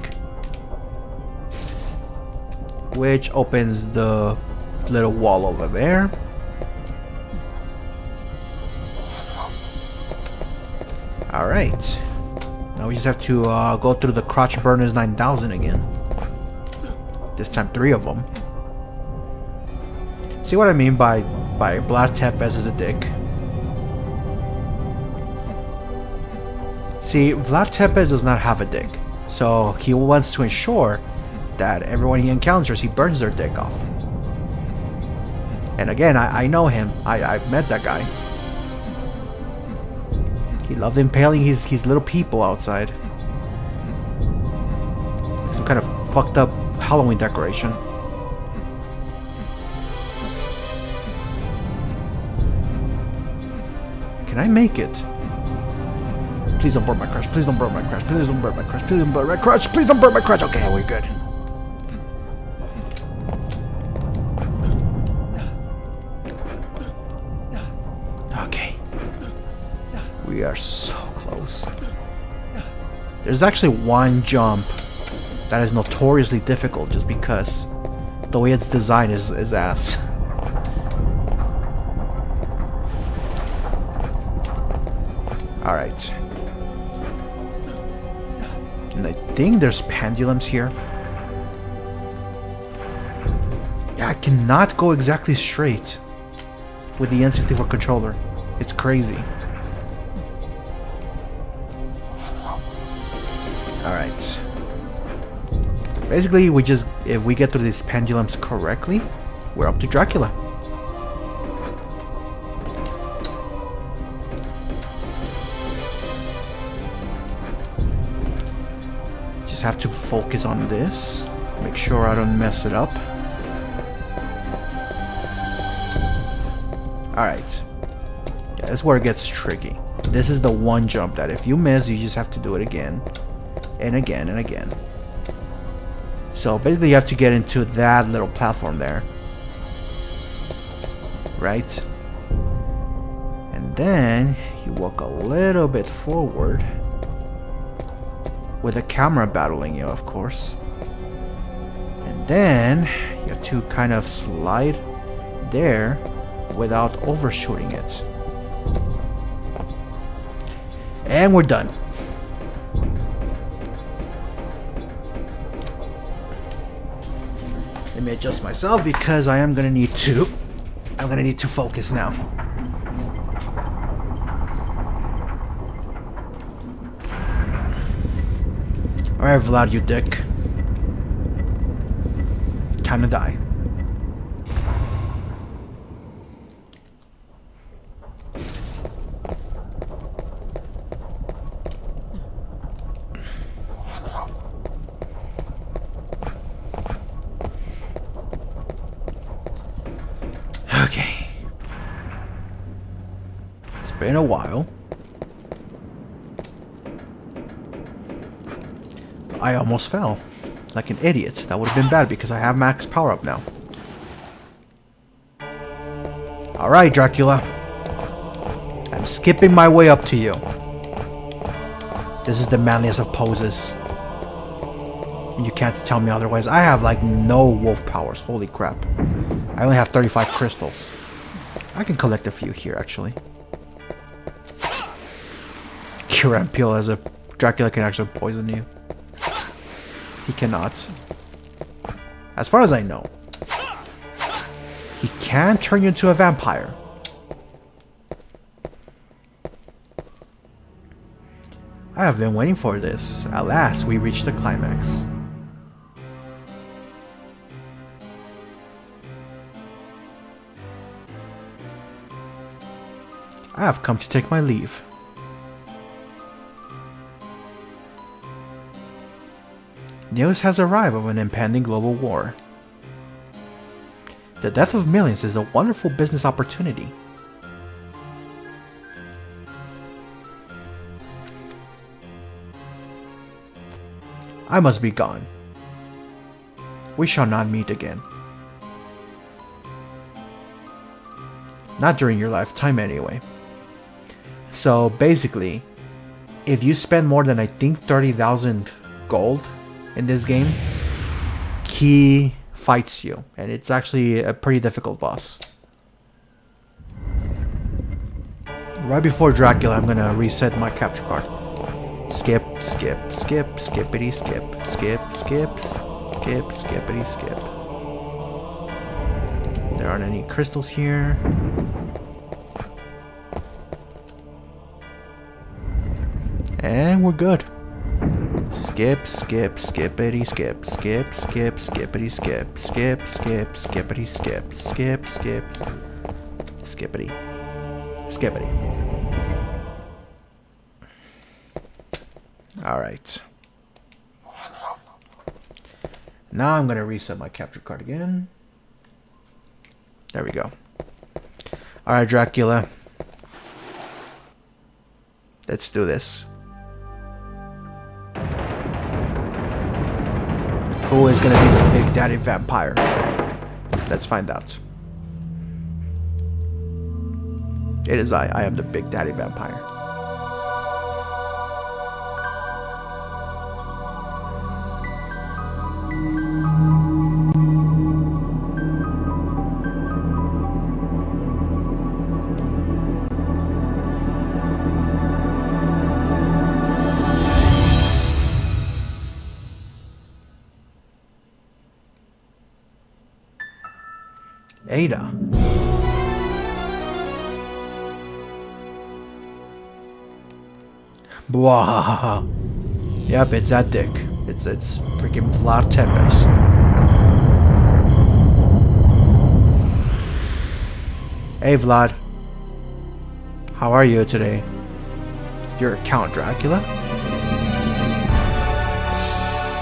Which opens the little wall over there. Alright. Now we just have to go through the Crotch Burners 9000 again. This time 3 of them. See what I mean by Vlad Tepes is a dick? See, Vlad Tepes does not have a dick. So he wants to ensure that everyone he encounters, he burns their dick off. And again, I know him. I've met that guy. He loved impaling his little people outside. Like some kind of fucked up Halloween decoration. Can I make it? Please don't burn my crotch. Please don't burn my crotch. Please don't burn my crotch. Please don't burn my crotch. Please don't burn my crotch. Okay, we're good. Okay. We are so close. There's actually one jump that is notoriously difficult just because the way it's designed is ass. Alright. And I think there's pendulums here. Yeah, I cannot go exactly straight with the N64 controller. It's crazy. Alright. Basically, if we get through these pendulums correctly, we're up to Dracula. Just have to focus on this. Make sure I don't mess it up. Alright. Yeah, that's where it gets tricky. This is the one jump that if you miss, you just have to do it again. And again and again. So basically you have to get into that little platform there. Right? And then you walk a little bit forward. With the camera battling you, of course. And then you have to kind of slide there without overshooting it. And we're done. Let me adjust myself because I'm gonna need to focus now. Alright, Vlad, you dick. Time to die. Okay. It's been a while. I almost fell. Like an idiot. That would have been bad because I have max power up now. Alright, Dracula. I'm skipping my way up to you. This is the manliest of poses. And you can't tell me otherwise. I have like no wolf powers. Holy crap. I only have 35 crystals. I can collect a few here actually. Cure Peel as a Dracula can actually poison you. He cannot. As far as I know. He can turn you into a vampire. I have been waiting for this. At last, we reached the climax. I have come to take my leave. News has arrived of an impending global war. The death of millions is a wonderful business opportunity. I must be gone. We shall not meet again. Not during your lifetime anyway. So basically, if you spend more than I think 30,000 gold in this game, he fights you, and it's actually a pretty difficult boss. Right before Dracula, I'm gonna reset my capture card. Skip, skip, skip, skippity skip, skip, skips, skip, skippity skip. There aren't any crystals here. And we're good. Skip, skip, skippity skip, skip, skip, skippity skip, skip, skip, skippity skip, skip, skip, skippity, skippity. Alright. Now I'm gonna reset my capture card again. There we go. Alright, Dracula. Let's do this. Who is gonna be the big daddy vampire? Let's find out. It is I. I am the big daddy vampire. Ada. Wow. Yep, it's that dick. It's freaking Vlad Tepes. Hey Vlad. How are you today? You're Count Dracula?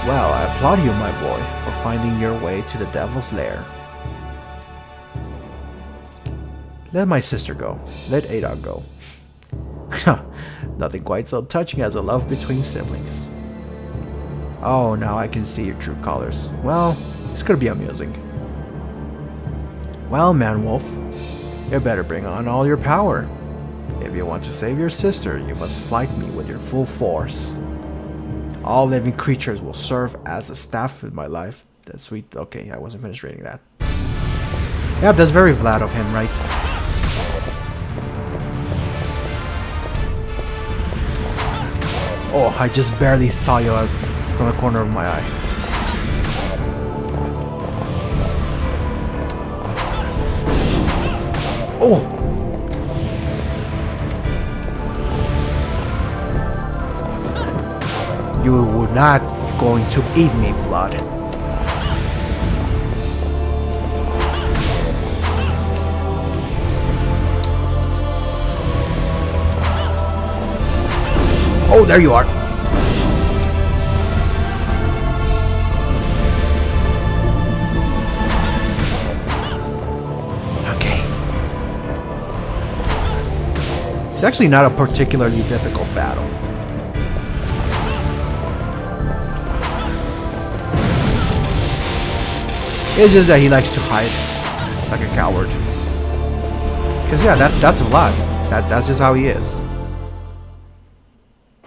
Well, I applaud you, my boy, for finding your way to the devil's lair. Let my sister go. Let Ada go. Nothing quite so touching as a love between siblings. Oh, now I can see your true colors. Well, this could be amusing. Well, man-wolf, you better bring on all your power. If you want to save your sister, you must fight me with your full force. All living creatures will serve as a staff in my life. That's sweet. Okay, I wasn't finished reading that. Yep, that's very Vlad of him, right? Oh, I just barely saw you out from the corner of my eye. Oh! You were not going to eat me, Vlad. Oh, there you are. Okay. It's actually not a particularly difficult battle. It's just that he likes to hide like a coward. Cause yeah, that's Vlad. That's just how he is.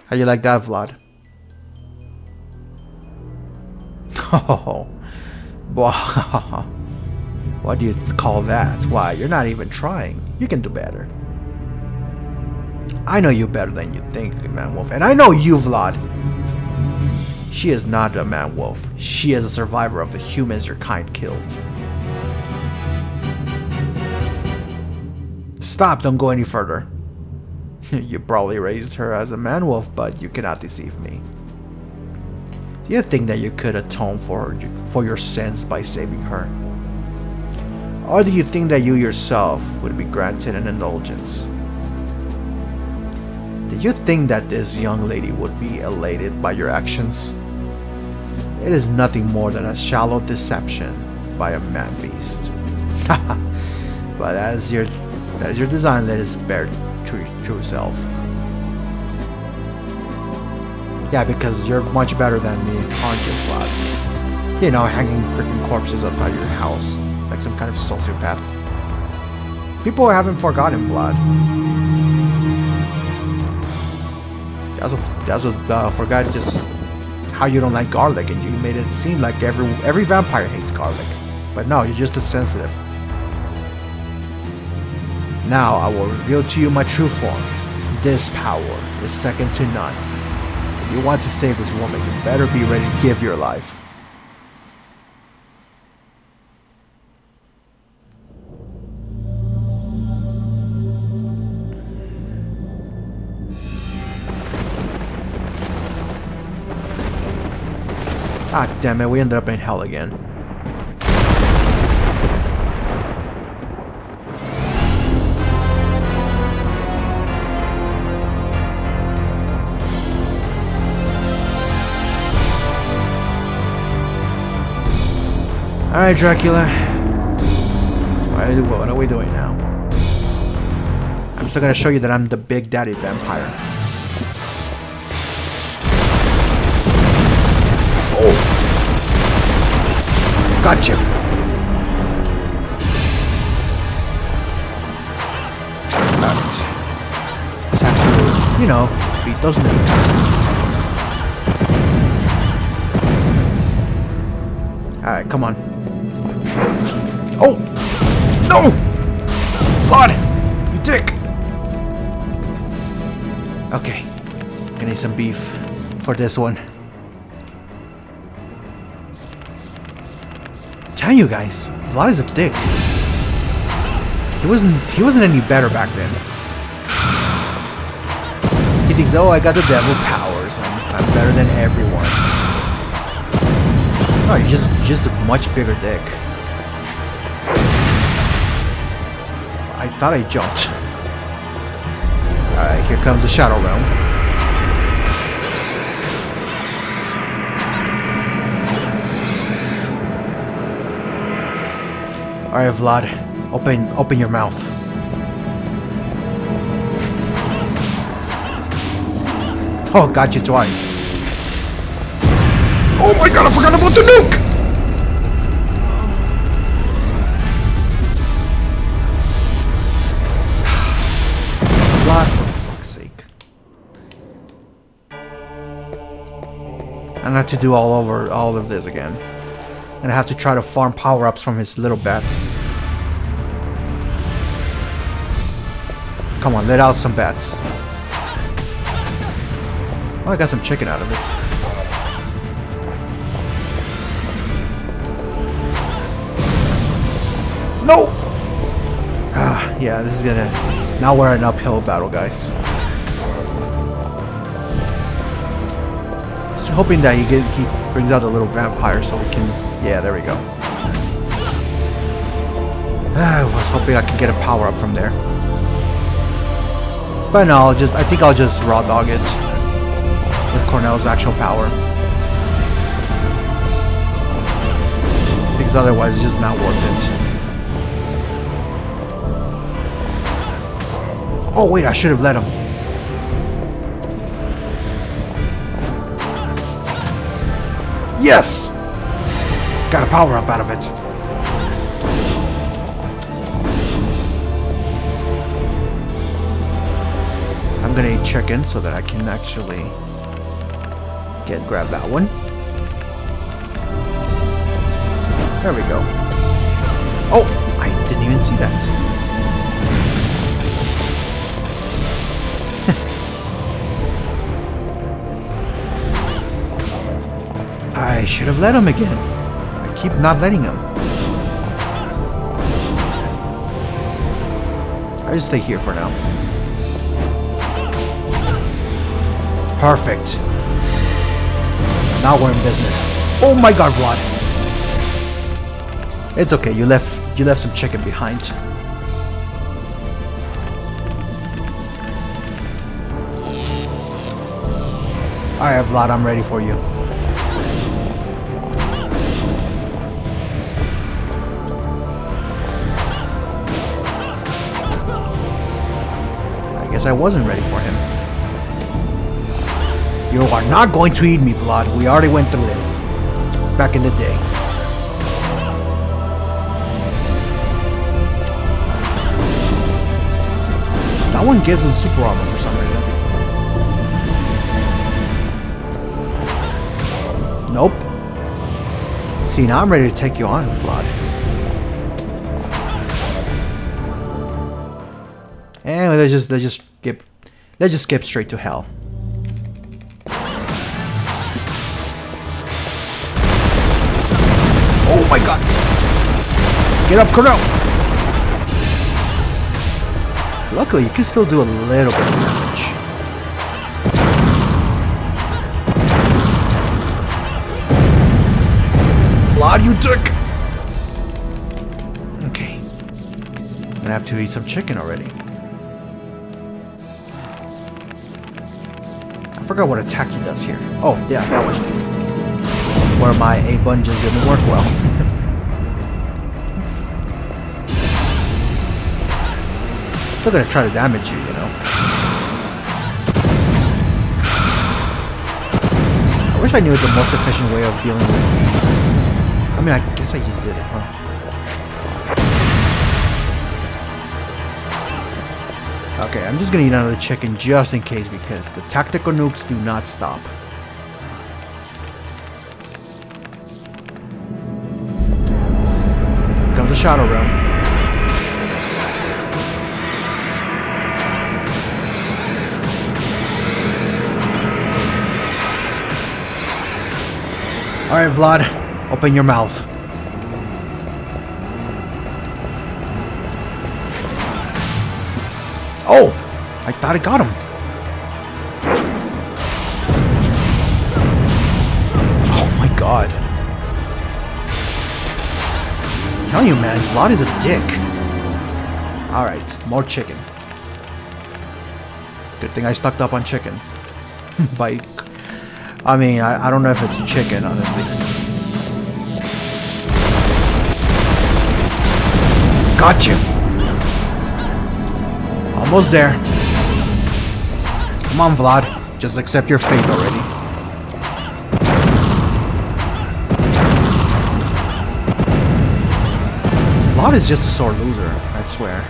How you like that, Vlad? Oh, wow. What do you call that? Why, you're not even trying. You can do better. I know you better than you think, man-wolf. And I know you, Vlad. She is not a man-wolf. She is a survivor of the humans your kind killed. Stop, don't go any further. You probably raised her as a man-wolf, but you cannot deceive me. Do you think that you could atone for your sins by saving her? Or do you think that you yourself would be granted an indulgence? Do you think that this young lady would be elated by your actions? It is nothing more than a shallow deception by a man-beast. But that is your design, let us bear true self. Yeah, because you're much better than me, aren't you, Vlad? You know, hanging freaking corpses outside your house, like some kind of sociopath. People haven't forgotten, Vlad. They also forgot just how you don't like garlic, and you made it seem like every vampire hates garlic. But no, you're just as sensitive. Now I will reveal to you my true form. This power is second to none. If you want to save this woman, you better be ready to give your life. Ah, damn it, we ended up in hell again. Alright, Dracula. What are we doing now? I'm still gonna show you that I'm the Big Daddy vampire. Oh! Gotcha! Alright. Just have to, you know, beat those noobs. Alright, come on. Oh! No! Vlad! You dick! Okay. I need some beef for this one. Tell you guys, Vlad is a dick. He wasn't any better back then. He thinks, oh, I got the devil powers. I'm better than everyone. No, he's just a much bigger dick. I thought I jumped. Alright, here comes the Shadow Realm. Alright, Vlad. Open your mouth. Oh, got you twice. Oh my god, I forgot about the nuke! Vlad, for fuck's sake. I'm gonna have to do all of this again. And I have to try to farm power-ups from his little bats. Come on, let out some bats. Oh, I got some chicken out of it. No! Ah, yeah, this is gonna... Now we're in an uphill battle, guys. Just hoping that he brings out a little vampire so we can... Yeah, there we go. I was hoping I could get a power up from there. But no, I think I'll just raw dog it with Cornell's actual power. Because otherwise it's just not worth it. Oh wait, I should have let him. Yes! Got a power up out of it. I'm gonna eat chicken so that I can actually grab that one. There we go. Oh, I didn't even see that. I should have let him again. I keep not letting him. I just stay here for now. Perfect. Now we're in business. Oh my god, Vlad. It's okay, you left some chicken behind. Alright, Vlad, I'm ready for you. I guess I wasn't ready for him. You are not going to eat me, Vlad. We already went through this. Back in the day. That one gives him super armor for some reason. Nope. See, now I'm ready to take you on, Vlad. And let's just skip straight to hell. Oh my god! Get up, Cornell! Luckily, you can still do a little bit of damage. Vlad, you dick! Okay. I'm gonna have to eat some chicken already. I forgot what attack he does here. Oh, yeah, that was where my A button just didn't work well. Still gonna try to damage you, you know. I wish I knew the most efficient way of dealing with these. I mean, I guess I just did it, huh? Okay, I'm just gonna eat another chicken just in case because the tactical nukes do not stop. Here comes the Shadow Realm. Alright, Vlad, open your mouth. Oh! I thought I got him. Oh my god. I'm telling you, man, Vlad is a dick. Alright, more chicken. Good thing I stocked up on chicken. I mean, I don't know if it's chicken, honestly. Got you! Almost there. Come on, Vlad. Just accept your fate already. Vlad is just a sore loser, I swear.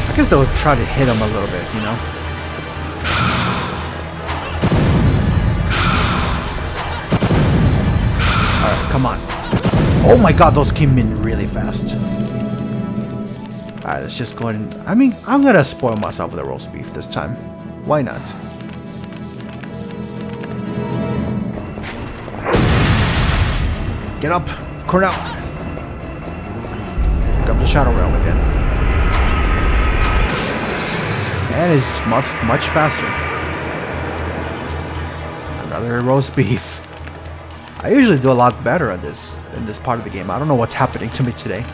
I guess they'll try to hit him a little bit, you know? Alright, come on. Oh my god, those came in really fast. Alright, let's just go ahead and... I mean, I'm gonna spoil myself with a roast beef this time. Why not? Get up, Cornell! Here comes the Shadow Realm again. And it's much faster. Another roast beef. I usually do a lot better in this part of the game. I don't know what's happening to me today.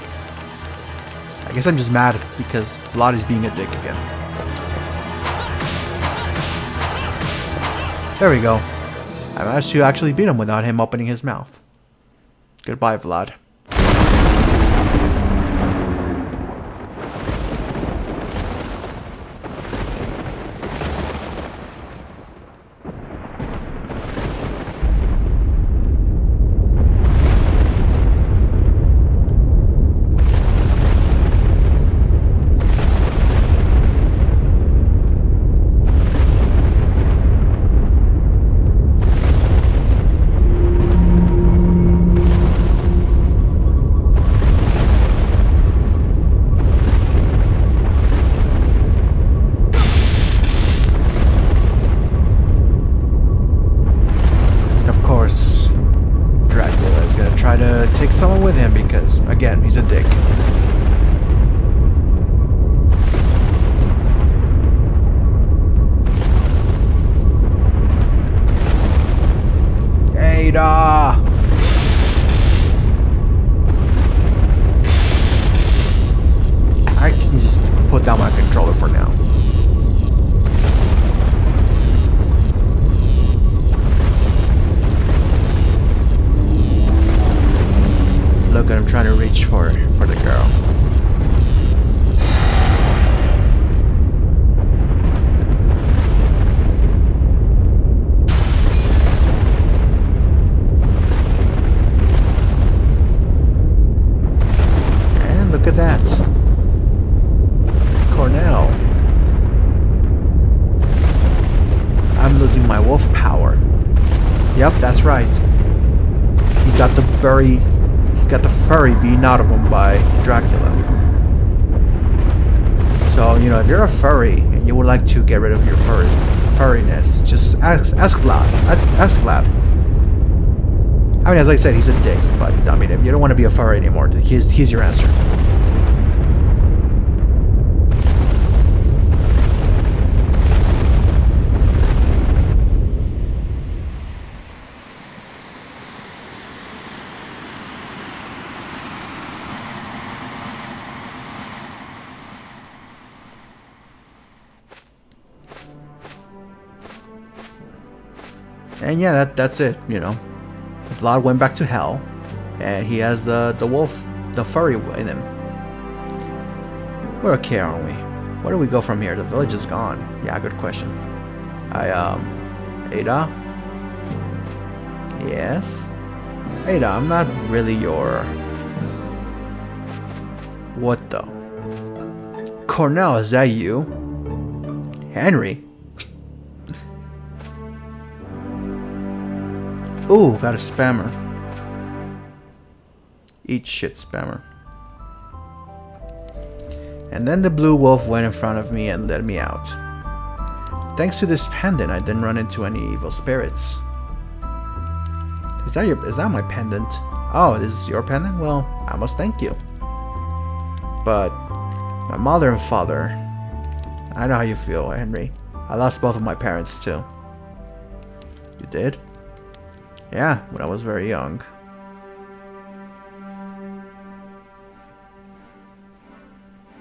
I guess I'm just mad because Vlad is being a dick again. There we go. I managed to actually beat him without him opening his mouth. Goodbye, Vlad. Take someone with him because, again, he's a dick. Ada! I can just put down my controller for now. Look at him trying to reach for the girl. And look at that. Cornell. I'm losing my wolf power. Yep, that's right. He got the furry beaten out of him by Dracula. So, you know, if you're a furry and you would like to get rid of your furriness, just ask Vlad. Ask Vlad. I mean, as I said, he's a dick, but I mean, if you don't want to be a furry anymore, here's your answer. And yeah, that's it, you know. Vlad went back to hell, and he has the wolf, the furry in him. We're okay, aren't we? Where do we go from here? The village is gone. Yeah, good question. Ada? Yes? Ada, I'm not really your... What the? Cornell, is that you? Henry? Ooh, got a spammer. Eat shit, spammer. And then the blue wolf went in front of me and let me out. Thanks to this pendant, I didn't run into any evil spirits. Is that my pendant? Oh, this is your pendant? Well, I must thank you. But my mother and father, I know how you feel, Henry. I lost both of my parents too. You did? Yeah, when I was very young.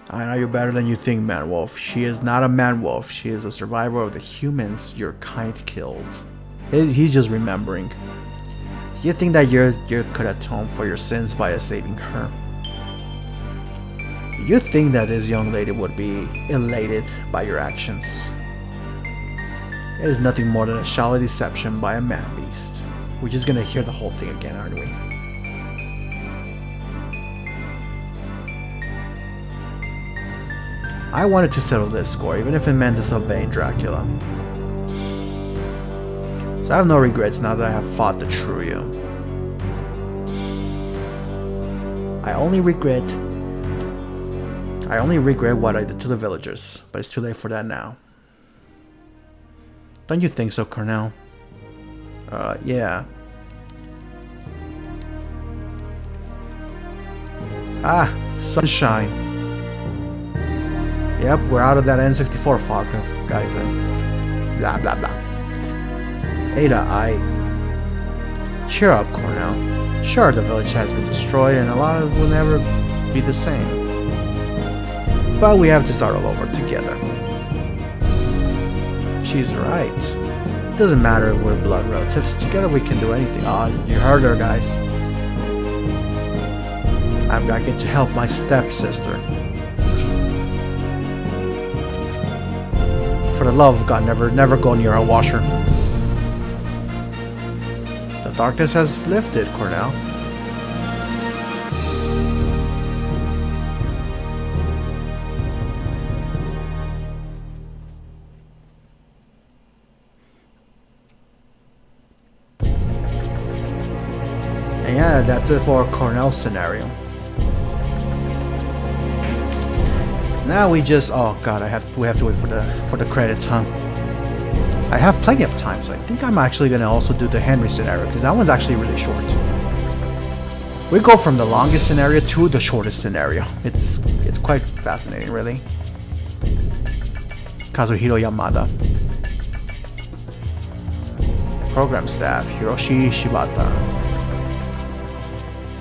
I know you're better than you think, Man Wolf. She is not a Man Wolf. She is a survivor of the humans your kind killed. He's just remembering. Do you think that you could atone for your sins by saving her? Do you think that this young lady would be elated by your actions? It is nothing more than a shallow deception by a man-beast. We're just gonna hear the whole thing again, aren't we? I wanted to settle this score, even if it meant disobeying Dracula. So I have no regrets now that I have fought the true you. I only regret what I did to the villagers, but it's too late for that now. Don't you think so, Cornell? Yeah. Ah, sunshine. Yep, we're out of that N64 fog, guys. Blah, blah, blah. Ada, cheer up, Cornell. Sure, the village has been destroyed and a lot of it will never be the same. But we have to start all over together. She's right. It doesn't matter if we're blood relatives. Together we can do anything. Oh, you heard her, guys. I'm back in to help my stepsister. For the love of God, never go near a washer. The darkness has lifted, Cornell. And yeah, that's it for Cornell's scenario. Now we just, oh god, we have to wait for the credits, huh? I have plenty of time, so I think I'm actually gonna also do the Henry scenario because that one's actually really short. We go from the longest scenario to the shortest scenario. It's quite fascinating, really. Kazuhiro Yamada. Program staff Hiroshi Shibata.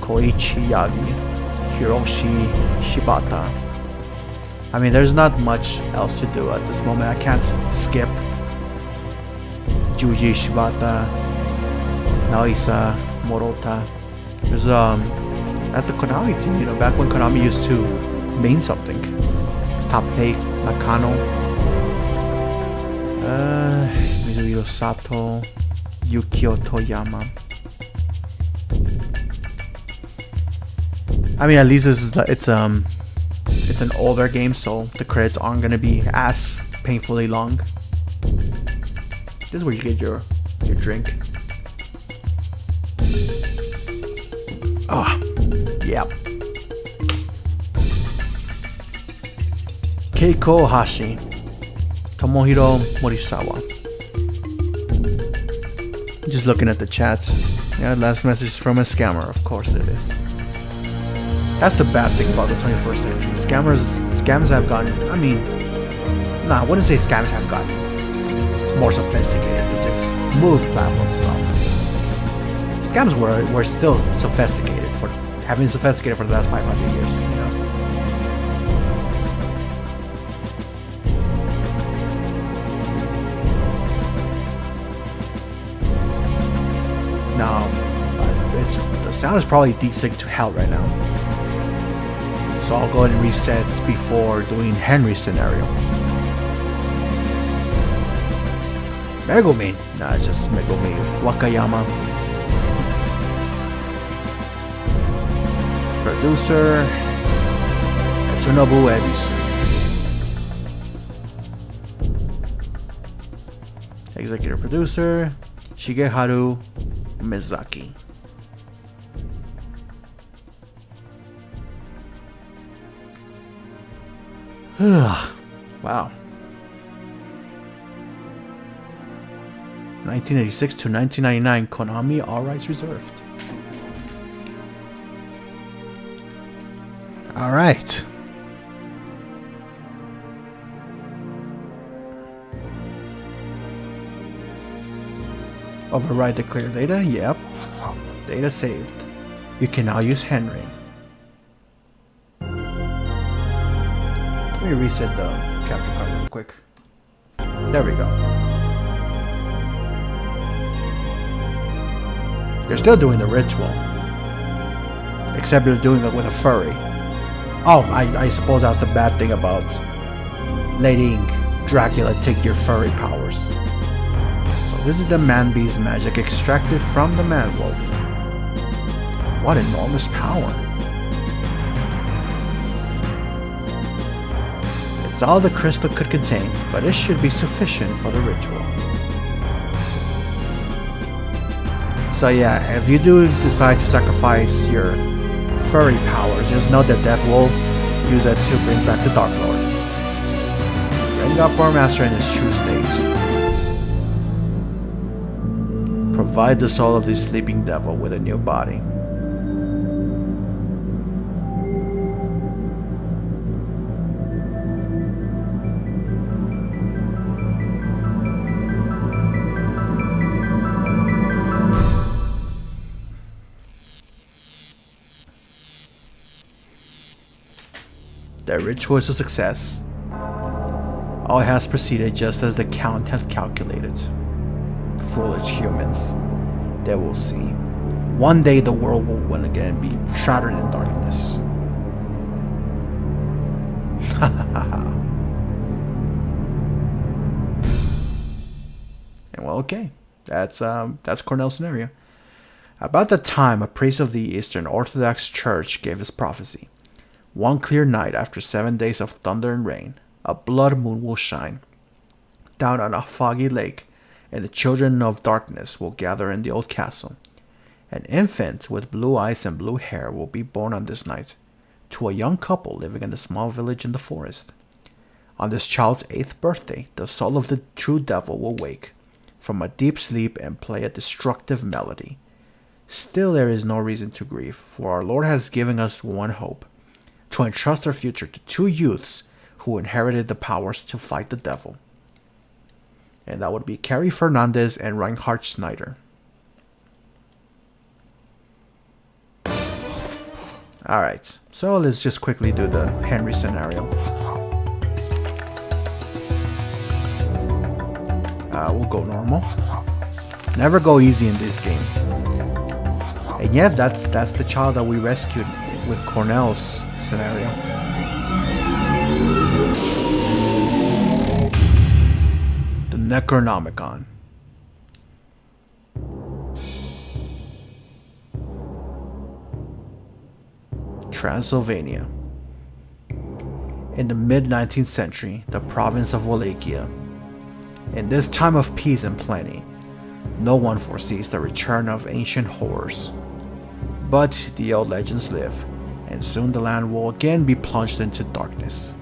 Koichi Yagi. Hiroshi Shibata. I mean, there's not much else to do at this moment. I can't skip. Juji Shibata, Naisa Morota. There's that's the Konami team, you know, back when Konami used to mean something. Tappei Nakano, Mizuyo Sato, Yukio Toyama. I mean, at least it's an older game, so the credits aren't gonna be as painfully long. This is where you get your drink. Ah, yep. Keiko Hashi, Tomohiro Morisawa. Just looking at the chat. Yeah, last message from a scammer. Of course it is. That's the bad thing about the 21st century. Scams have gotten, I mean, nah, I wouldn't say scams have gotten more sophisticated. They just moved platforms up. Scams were still sophisticated, have been sophisticated for the last 500 years, you know. No, the sound is probably desynced to hell right now. So I'll go ahead and reset before doing Henry's scenario. Megumi. Nah, it's just Megumi. Wakayama. Producer. Tsunobu Ebisu. Executive producer. Shigeharu Mizaki. Wow. 1986 to 1999, Konami, all rights reserved. Alright. Override the clear data? Yep. Data saved. You can now use Henry. Let me reset the capture card real quick. There we go. You're still doing the ritual. Except you're doing it with a furry. Oh, I suppose that's the bad thing about letting Dracula take your furry powers. So this is the man-beast magic extracted from the man-wolf. What enormous power. It's all the crystal could contain, but it should be sufficient for the ritual. So yeah, if you do decide to sacrifice your furry powers, just know that Death will use it to bring back the Dark Lord. Bring up our master in his true state. Provide the soul of the sleeping devil with a new body. The ritual is a success. All has proceeded just as the Count had calculated. Foolish humans. They will see. One day the world will win again and be shrouded in darkness. And well, okay. That's Cornell's scenario. About that time, a priest of the Eastern Orthodox Church gave his prophecy. One clear night after 7 days of thunder and rain, a blood moon will shine down on a foggy lake, and the children of darkness will gather in the old castle. An infant with blue eyes and blue hair will be born on this night to a young couple living in a small village in the forest. On this child's 8th birthday, the soul of the true devil will wake from a deep sleep and play a destructive melody. Still, there is no reason to grieve, for our Lord has given us one hope: to entrust our future to 2 youths who inherited the powers to fight the devil. And that would be Carrie Fernandez and Reinhard Schneider. Alright, so let's just quickly do the Henry scenario. We'll go normal. Never go easy in this game. And yeah, that's the child that we rescued with Cornell's scenario. The Necronomicon. Transylvania. In the mid-19th century, the province of Wallachia. In this time of peace and plenty, no one foresees the return of ancient horrors. But the old legends live, and soon the land will again be plunged into darkness.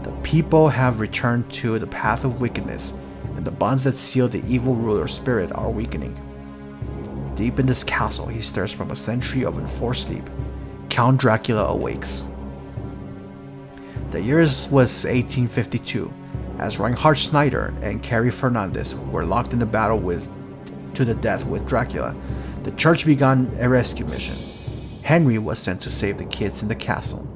The people have returned to the path of wickedness, and the bonds that seal the evil ruler's spirit are weakening. Deep in this castle he stirs from a century of enforced sleep. Count Dracula awakes. The year was 1852, as Reinhard Schneider and Carrie Fernandez were locked in a battle to the death with Dracula. The church began a rescue mission. Henry was sent to save the kids in the castle.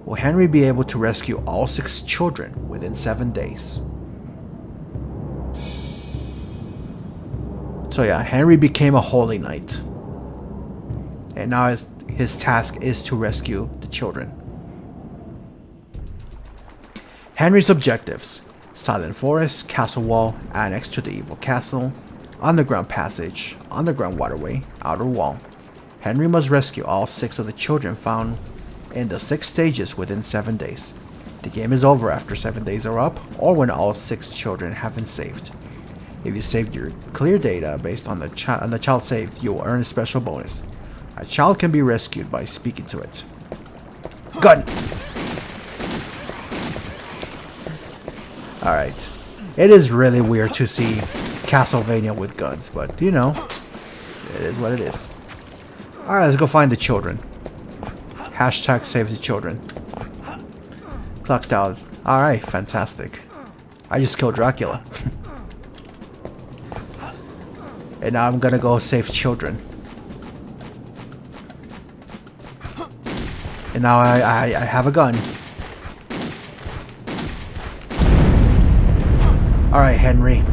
Will Henry be able to rescue all 6 children within 7 days? So yeah, Henry became a holy knight. And now his task is to rescue the children. Henry's objectives: Silent Forest, Castle Wall, Annex to the Evil Castle, Underground Passage, Underground Waterway, Outer Wall. Henry must rescue all 6 of the children found in the 6 stages within 7 days. The game is over after 7 days are up, or when all 6 children have been saved. If you saved your clear data based on the child saved, you will earn a special bonus. A child can be rescued by speaking to it. Gun! Alright. It is really weird to see Castlevania with guns, but you know, it is what it is. Alright, let's go find the children. Hashtag save the children. Clocked out. Alright, fantastic. I just killed Dracula. And now I'm gonna go save children. And now I have a gun. Alright, Henry.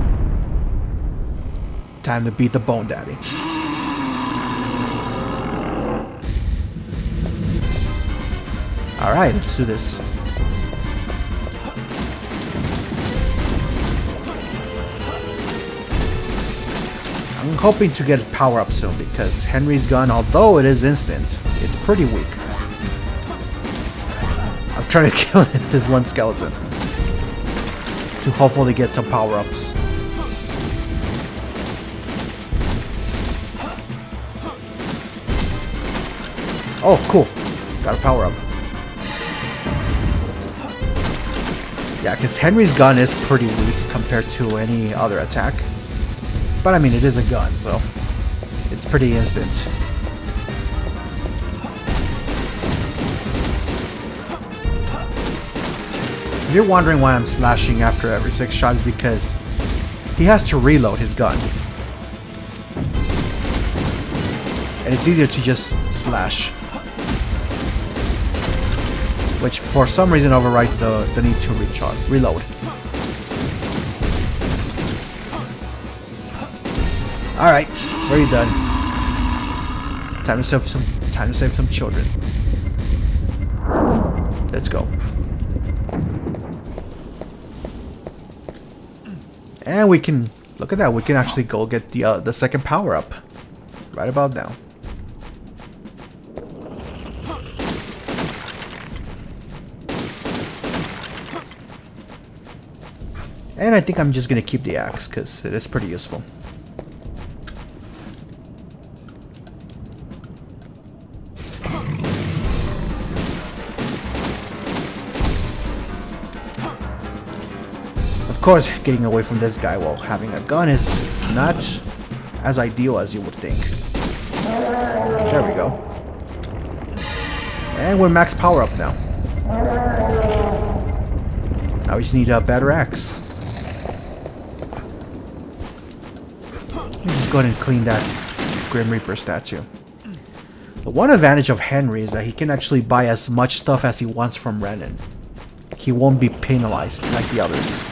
Time to beat the Bone Daddy. Alright, let's do this. I'm hoping to get power up soon because Henry's gun, although it is instant, it's pretty weak. I'm trying to kill this one skeleton to hopefully get some power ups. Oh, cool. Got a power up. Yeah, because Henry's gun is pretty weak compared to any other attack. But I mean, it is a gun, so it's pretty instant. If you're wondering why I'm slashing after every 6 shots, because he has to reload his gun. And it's easier to just slash. Which for some reason overrides the need to reload. Alright, we're done. Time to save some children. Let's go. And we can look at that, we can actually go get the second power up. Right about now. And I think I'm just gonna keep the axe because it is pretty useful. Of course, getting away from this guy while having a gun is not as ideal as you would think. There we go. And we're max power up now. Now we just need a better axe. Just go ahead and clean that Grim Reaper statue. The one advantage of Henry is that he can actually buy as much stuff as he wants from Renan. He won't be penalized like the others.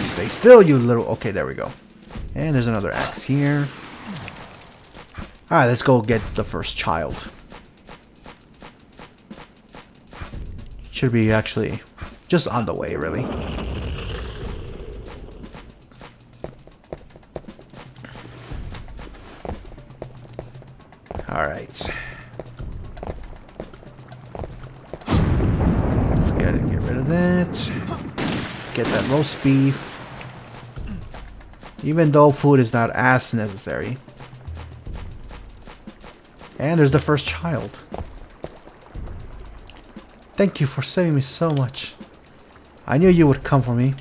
Stay still, you little... Okay, there we go. And there's another axe here. Alright, let's go get the first child. Should be actually just on the way, really. Alright. Let's get rid of that. Get that roast beef. Even though food is not as necessary. And there's the first child. Thank you for saving me so much. I knew you would come for me.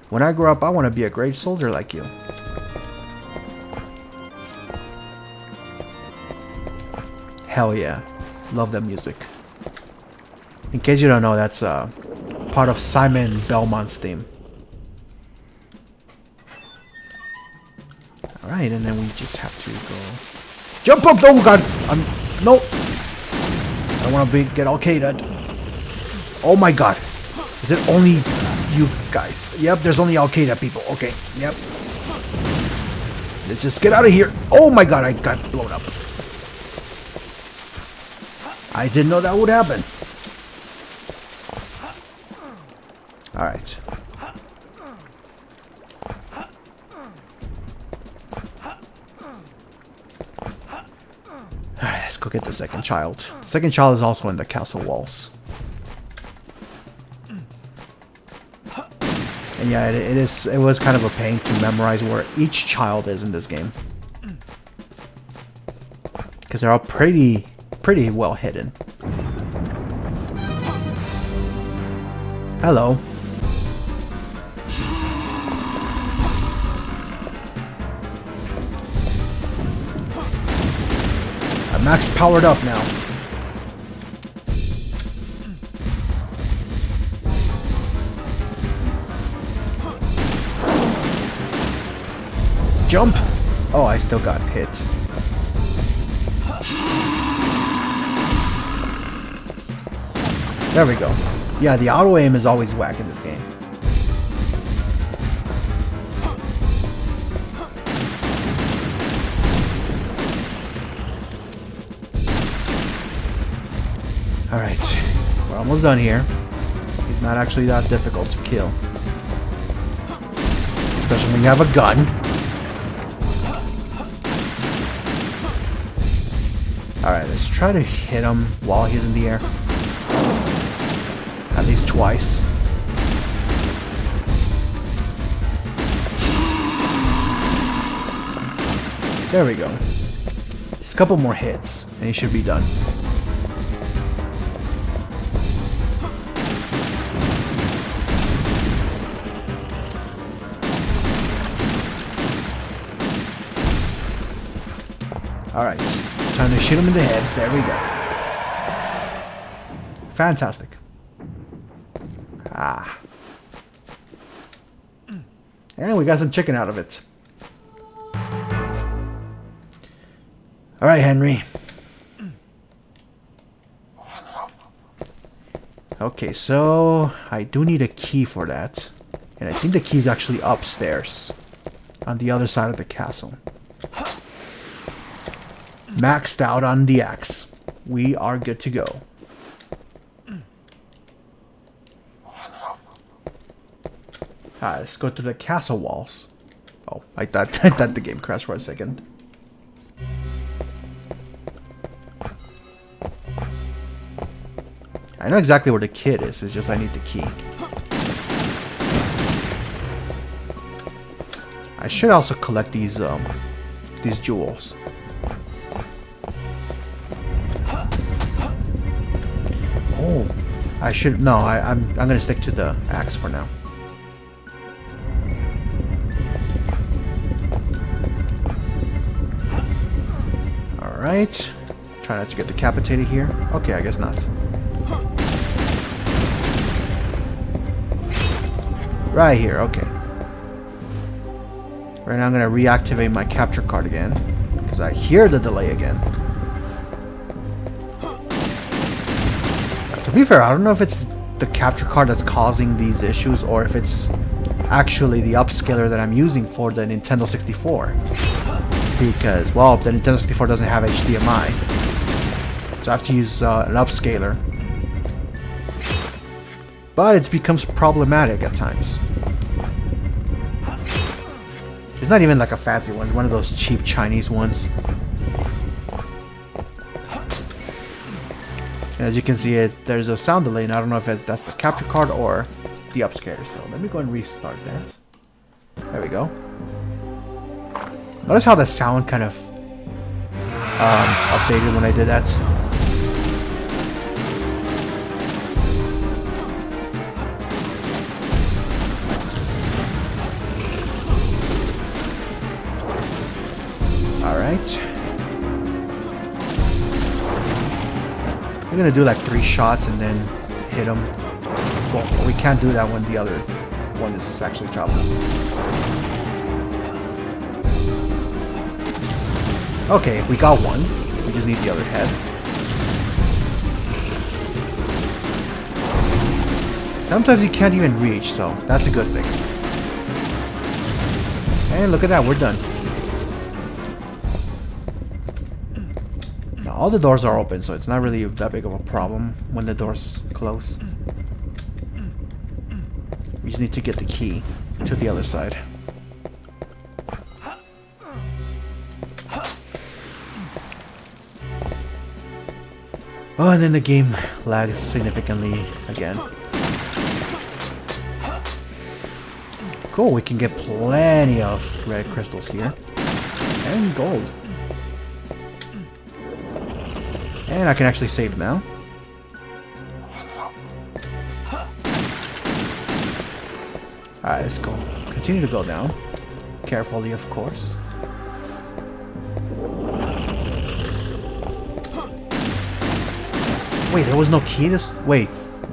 When I grow up, I want to be a great soldier like you. Hell yeah. Love that music. In case you don't know, that's part of Simon Belmont's theme. Alright, and then we just have to go... Jump up! Oh god! No! I don't want to get Al-Qaeda. Oh my god. Is it only you guys? Yep, there's only Al-Qaeda people. Okay, yep. Let's just get out of here. Oh my god, I got blown up. I didn't know that would happen. Alright. Alright, let's go get the second child. The second child is also in the castle walls. And yeah, it was kind of a pain to memorize where each child is in this game. Because they're all pretty well hidden. Hello. I'm max powered up now. Let's jump. Oh, I still got hit. There we go. Yeah, the auto aim is always whack in this game. Alright, we're almost done here. He's not actually that difficult to kill. Especially when you have a gun. Alright, let's try to hit him while he's in the air. At least twice. There we go. Just a couple more hits, and he should be done. Alright, time to shoot him in the head. There we go. Fantastic. Ah. And we got some chicken out of it. Alright, Henry. Okay, so I do need a key for that. And I think the key is actually upstairs. On the other side of the castle. Maxed out on the axe. We are good to go. Alright, let's go to the castle walls. Oh, I thought the game crashed for a second. I know exactly where the kid is, it's just I need the key. I should also collect these jewels. Oh, I should, no, I'm gonna stick to the axe for now. Alright, try not to get decapitated here. Okay, I guess not. Right here, okay. Right now I'm gonna reactivate my capture card again, because I hear the delay again. To be fair, I don't know if it's the capture card that's causing these issues or if it's actually the upscaler that I'm using for the Nintendo 64. Because, well, the Nintendo 64 doesn't have HDMI. So I have to use an upscaler. But it becomes problematic at times. It's not even like a fancy one, it's one of those cheap Chinese ones. And as you can see, there's a sound delay, and I don't know if that's the capture card or the upscaler. So let me go and restart that. There we go. Notice how the sound kind of updated when I did that. Alright. I'm gonna do like 3 shots and then hit him. Well, we can't do that when the other one is actually chopping. Okay, we got one. We just need the other head. Sometimes you can't even reach, so that's a good thing. And look at that, we're done. Now, all the doors are open, so it's not really that big of a problem when the doors close. We just need to get the key to the other side. Oh, and then the game lags significantly again. Cool, we can get plenty of red crystals here. And gold. And I can actually save now. Alright, let's go. Continue to go down. Carefully, of course. Wait, there was no key this... Wait,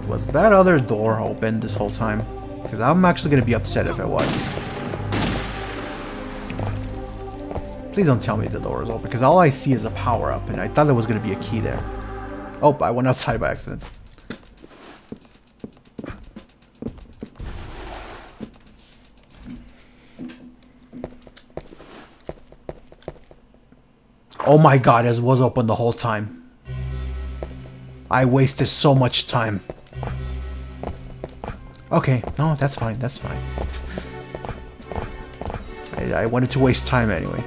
was that other door open this whole time? Because I'm actually going to be upset if it was. Please don't tell me the door is open, because all I see is a power-up, and I thought there was going to be a key there. Oh, I went outside by accident. Oh my god, it was open the whole time. I wasted so much time. Okay, no, that's fine, that's fine. I wanted to waste time anyway.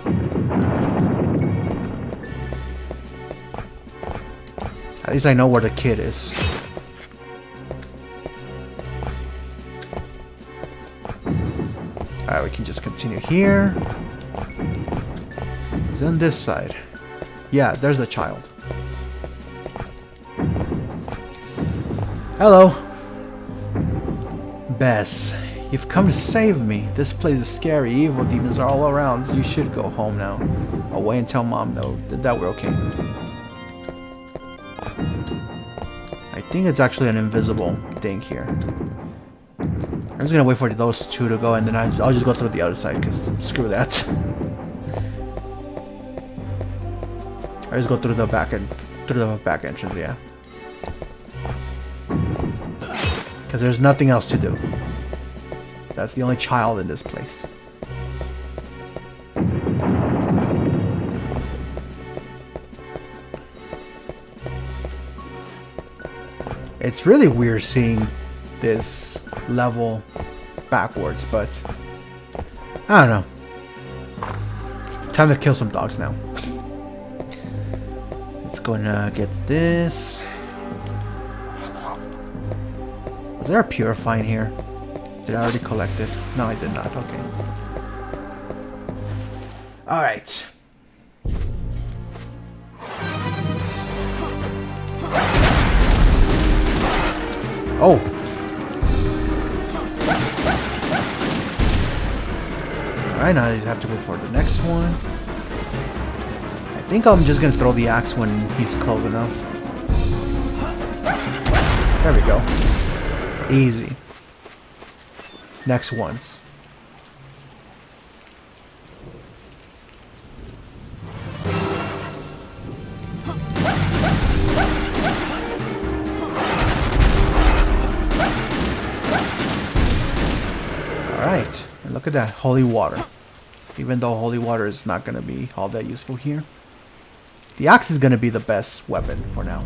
At least I know where the kid is. Alright, we can just continue here. It's on this side. Yeah, there's the child. Hello. Bess, you've come to save me. This place is scary. Evil demons are all around. You should go home now. Away and tell Mom that we're okay. I think it's actually an invisible thing here. I'm just gonna wait for those two to go, and then I'll just go through the other side, because screw that. I just go through the back entrance, yeah. Because there's nothing else to do. That's the only child in this place. It's really weird seeing this level backwards, but I don't know. Time to kill some dogs now. Let's go and get this. Was there a purifying here? Did I already collect it? No, I did not. Okay. Alright. Oh! Alright, now I have to wait for the next one. I think I'm just gonna throw the axe when he's close enough. There we go. Easy. Next ones. Alright, and look at that, holy water. Even though holy water is not going to be all that useful here. The axe is going to be the best weapon for now.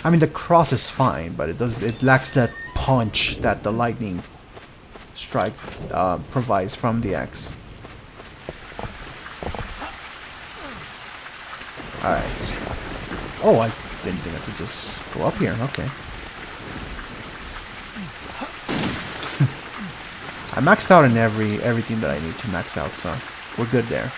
I mean, the cross is fine, but it lacks that punch that the lightning strike provides from the axe. Alright. Oh, I didn't think I could just go up here. Okay. I maxed out in everything that I need to max out, so we're good there.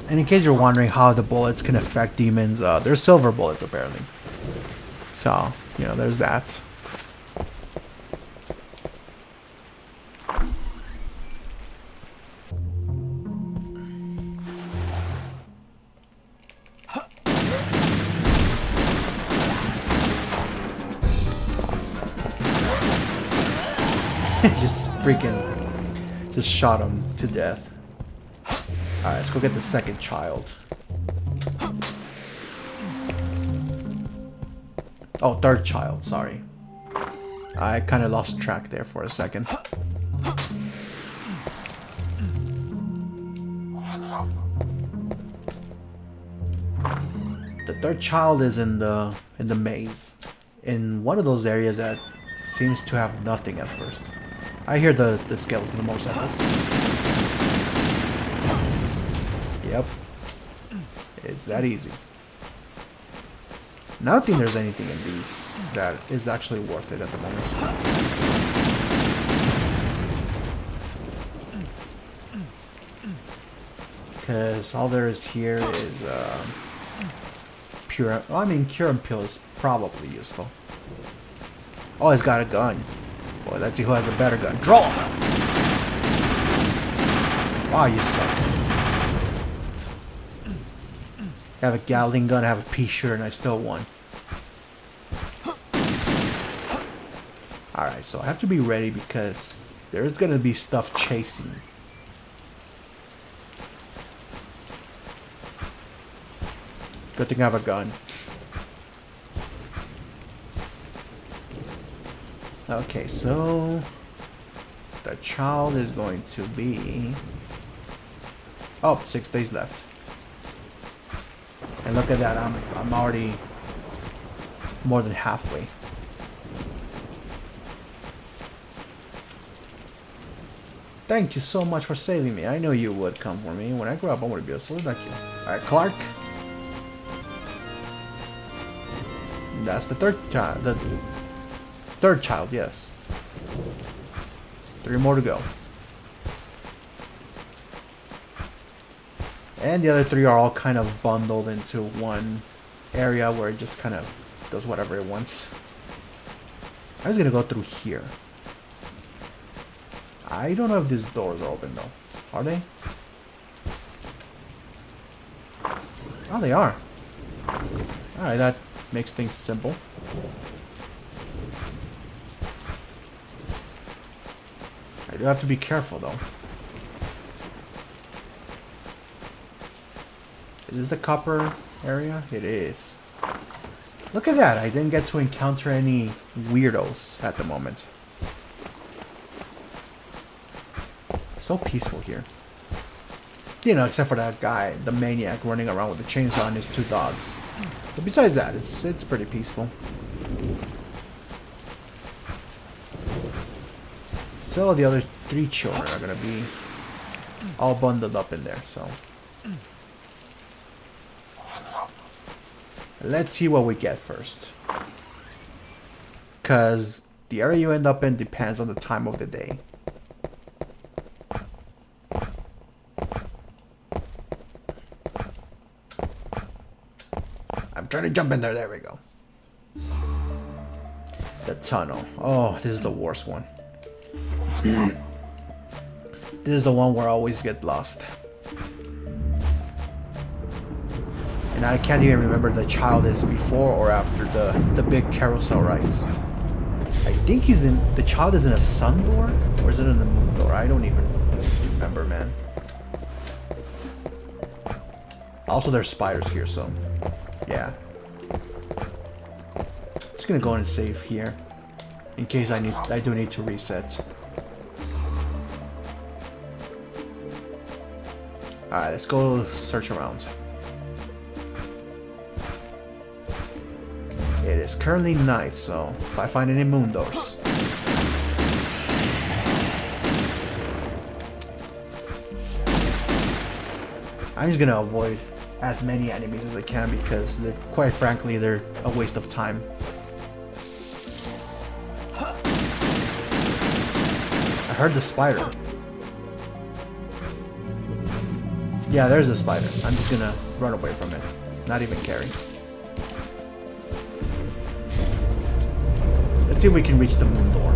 And in case you're wondering how the bullets can affect demons, they're silver bullets apparently. So, you know, there's that. Just shot him to death. Alright, let's go get the second child. Oh, third child, sorry. I kind of lost track there for a second. The third child is in the maze. In one of those areas that seems to have nothing at first. I hear the skeletons of motorcycles. Yep. It's that easy. I don't think there's anything in these that is actually worth it at the moment. Because all there is here is pure. Well, I mean, cure and peel is probably useful. Oh, he's got a gun. Boy, let's see who has a better gun. Draw! Wow, you suck. I have a Gatling gun, I have a pea shooter, and I still won. Alright, so I have to be ready because there's gonna be stuff chasing me. Good thing I have a gun. Okay, so the child is going to be... Oh, 6 days left. And look at that, I'm already more than halfway. Thank you so much for saving me. I knew you would come for me. When I grow up, I want to be a soldier like you. Alright, Clark. That's the third child. The third child, yes. 3 more to go. And the other 3 are all kind of bundled into one area where it just kind of does whatever it wants. I was gonna go through here. I don't know if these doors are open though. Are they? Oh, they are. Alright, that makes things simple. I do have to be careful though. Is this the copper area? It is. Look at that, I didn't get to encounter any weirdos at the moment. So peaceful here. You know, except for that guy, the maniac running around with the chainsaw and his 2 dogs. But besides that, it's pretty peaceful. So the other 3 children are gonna be all bundled up in there, so. Let's see what we get first. Because the area you end up in depends on the time of the day. I'm trying to jump in there. There we go. The tunnel. Oh, this is the worst one. This is the one where I always get lost. And I can't even remember the child is before or after the big carousel rides. I think the child is in a sun door? Or is it in the moon door? I don't even remember, man. Also, there's spiders here, so yeah. Just gonna go and save here. In case I do need to reset. Alright, let's go search around. It is currently night, so if I find any moon doors. I'm just gonna avoid as many enemies as I can because quite frankly they're a waste of time. I heard the spider. Yeah, there's a spider. I'm just gonna run away from it. Not even carry. Let's see if we can reach the moon door.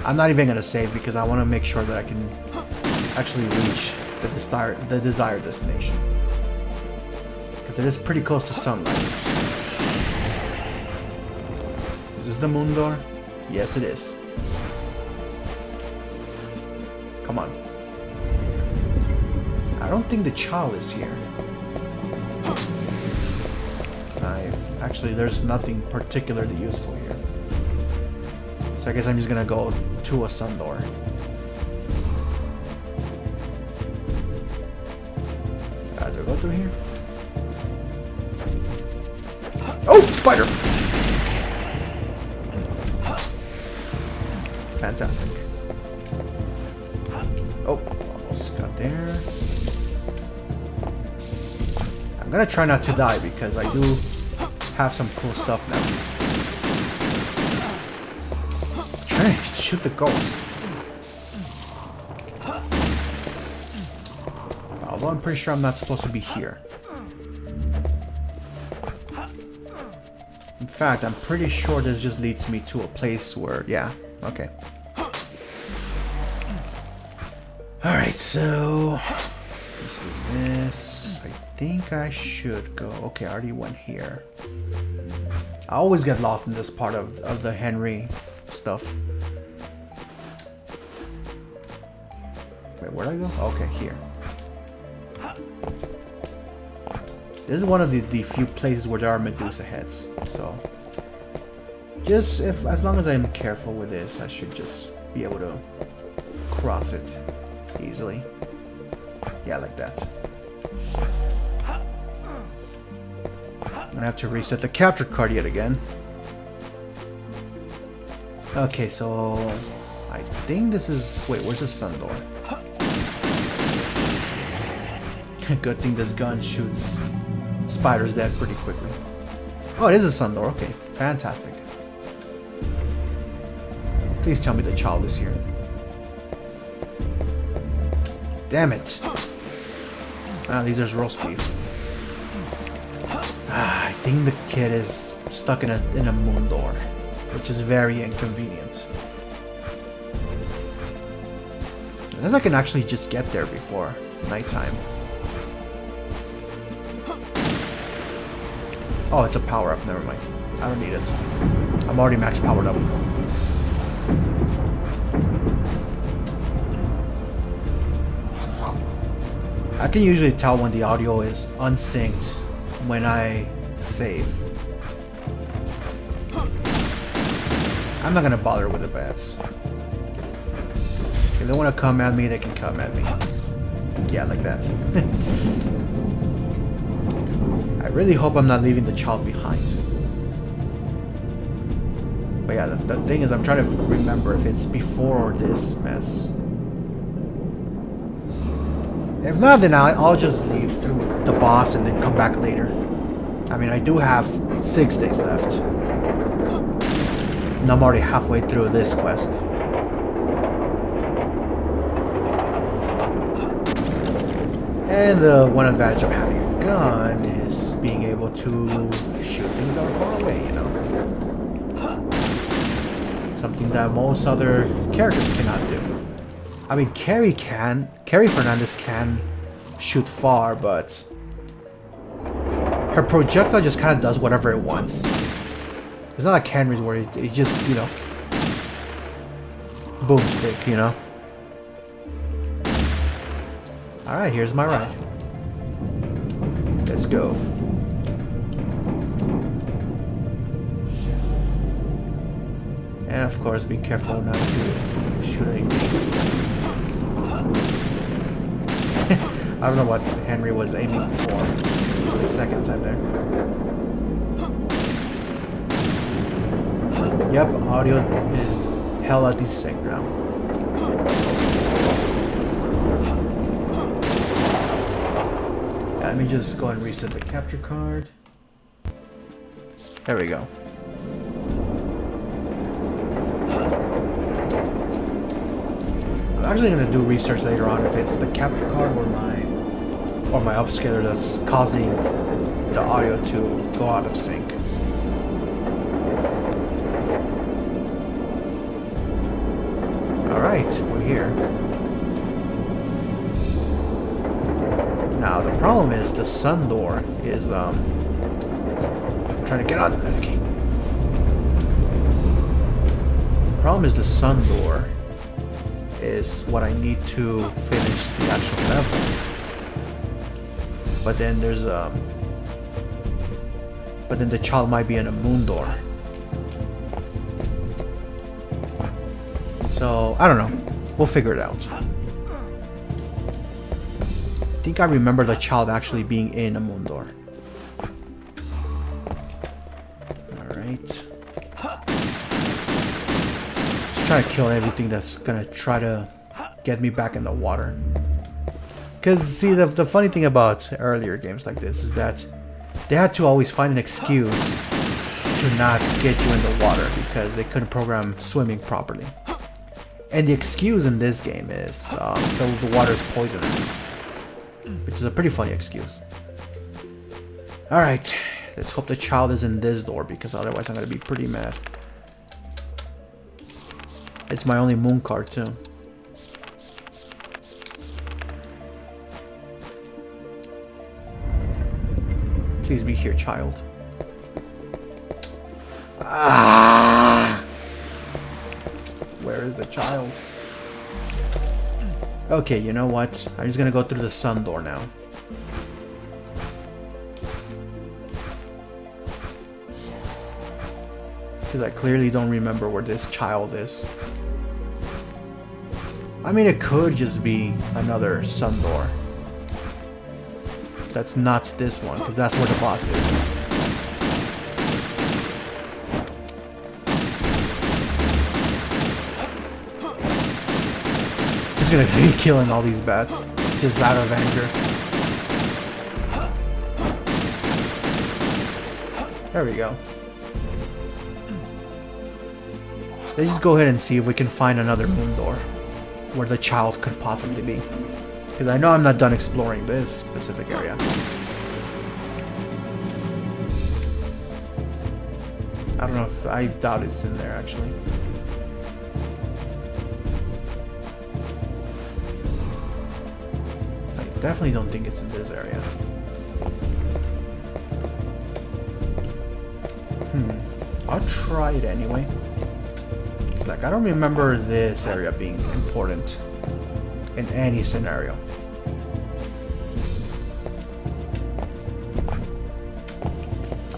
I'm not even gonna save because I want to make sure that I can actually reach the desired destination. Because it is pretty close to sunlight. Is this the moon door? Yes, it is. Come on. I don't think the child is here. Actually, there's nothing particularly useful here. So I guess I'm just gonna go to a sun door. Do I go through here? Oh, spider! Fantastic. Oh, almost got there. I'm gonna try not to die because I do have some cool stuff now. I'm trying to shoot the ghost. Although I'm pretty sure I'm not supposed to be here. In fact, I'm pretty sure this just leads me to a place where... Yeah, okay. Alright, so... This is this. I think I should go... Okay, I already went here. I always get lost in this part of the Henry stuff. Wait, where'd I go? Okay, here. This is one of the few places where there are Medusa heads, so just as long as I'm careful with this, I should just be able to cross it easily. Yeah, like that. I'm gonna have to reset the capture card yet again. Okay, so I think this is... Wait, where's the sun door? Good thing this gun shoots spiders dead pretty quickly. Oh, it is a sun door. Okay, fantastic. Please tell me the child is here. Damn it. Ah, these are roast beef. I think the kid is stuck in a moon door, which is very inconvenient. Unless I can actually just get there before nighttime. Oh, it's a power-up, never mind. I don't need it. I'm already max powered up. I can usually tell when the audio is unsynced when I save. I'm not gonna bother with the bats. If they wanna come at me, they can come at me. Yeah, like that. I really hope I'm not leaving the child behind. But yeah, the thing is, I'm trying to remember if it's before this mess. If not, then I'll just leave through the boss and then come back later. I mean, I do have 6 days left. And I'm already halfway through this quest. And the one advantage of having a gun is being able to shoot things that are far away, you know? Something that most other characters cannot do. I mean, Carrie Fernandez can shoot far, but her projectile just kind of does whatever it wants. It's not like Henry's where it just, you know, boomstick, you know? Alright, here's my ride. Let's go. And of course, be careful not to shoot anything. I don't know what Henry was aiming for the second time there. Yep, audio is hella desynced now. Let me just go and reset the capture card. There we go. I'm actually going to do research later on if it's the capture card or my upscaler that's causing the audio to go out of sync. Alright, we're here. Now the problem is the sun door is I'm trying to get out. Okay. The problem is the sun door is what I need to finish the actual level. But then there's but then the child might be in a moon door. So I don't know. We'll figure it out. I think I remember the child actually being in a moon door. Alright. Just trying to kill everything that's gonna try to get me back in the water. Because, see, the funny thing about earlier games like this is that they had to always find an excuse to not get you in the water because they couldn't program swimming properly. And the excuse in this game is the water is poisonous. which is a pretty funny excuse. Alright, let's hope the child is in this door, because otherwise I'm gonna be pretty mad. It's my only moon card too. Please be here, child. Ah! Where is the child? Okay, you know what? I'm just gonna go through the sun door now. Because I clearly don't remember where this child is. I mean, it could just be another sun door. That's not this one, because that's where the boss is. He's gonna be killing all these bats, just out of anger. There we go. Let's just go ahead and see if we can find another moon door where the child could possibly be. Because I know I'm not done exploring this specific area. I don't know if... I doubt it's in there, actually. I definitely don't think it's in this area. I'll try it anyway. It's like, I don't remember this area being important in any scenario.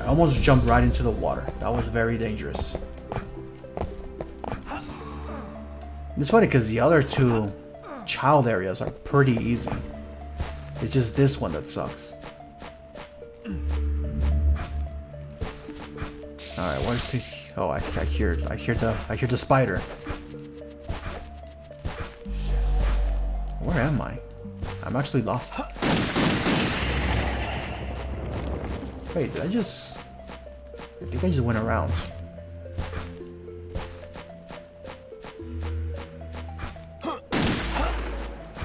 I almost jumped right into the water. That was very dangerous. It's funny because the other two child areas are pretty easy. It's just this one that sucks. Alright, where's he? Oh, I hear the spider. Where am I? I'm actually lost. Wait, I think I just went around.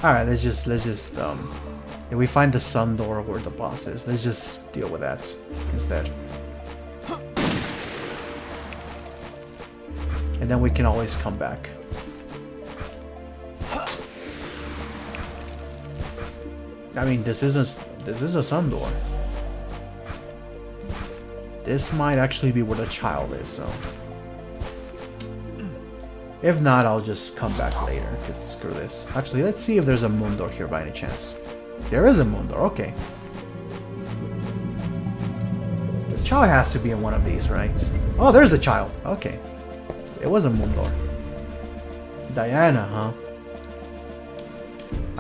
Alright, let's just if we find the sun door where the boss is, let's just deal with that instead. And then we can always come back. I mean, this is a sun door. This might actually be where the child is, so... If not, I'll just come back later, because screw this. Actually, let's see if there's a moon door here by any chance. There is a moon door, okay. The child has to be in one of these, right? Oh, there's the child, okay. It was a moon door. Diana, huh?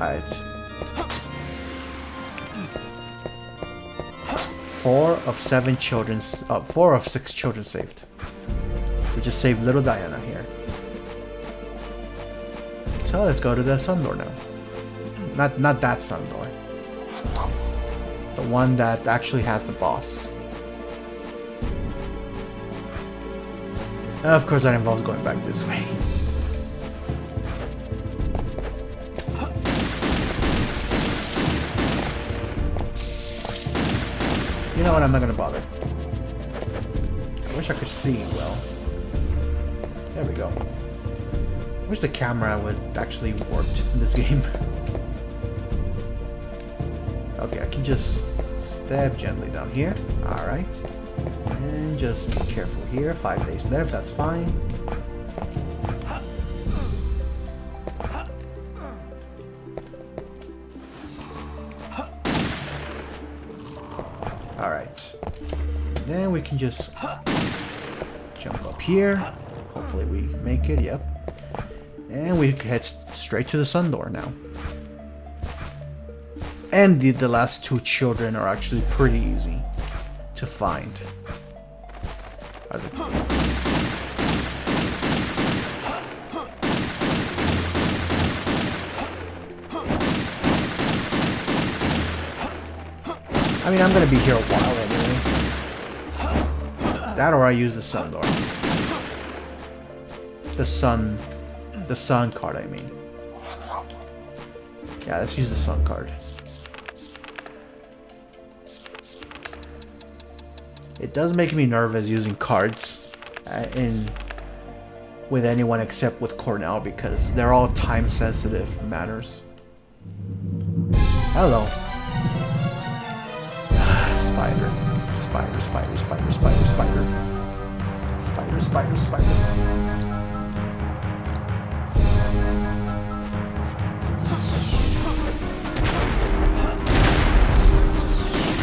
Alright. 4 of 6 children saved. We just saved little Diana here. So let's go to the sun door now. Not that sun door. The one that actually has the boss. And of course that involves going back this way. You know what, I'm not gonna bother. I wish I could see well. There we go. I wish the camera would actually worked in this game. Okay, I can just step gently down here. Alright. And just be careful here. 5 days left, that's fine. Alright. Then we can just jump up here. Hopefully we make it, yep. And we head straight to the sun door now. And the last 2 children are actually pretty easy to find. I mean, I'm gonna be here a while anyway. That or I use the sun door. The sun card, I mean. Yeah, let's use the sun card. It does make me nervous using cards with anyone except with Cornell because they're all time sensitive matters. Hello. Spider. Spider, spider, spider, spider, spider. Spider, spider, spider.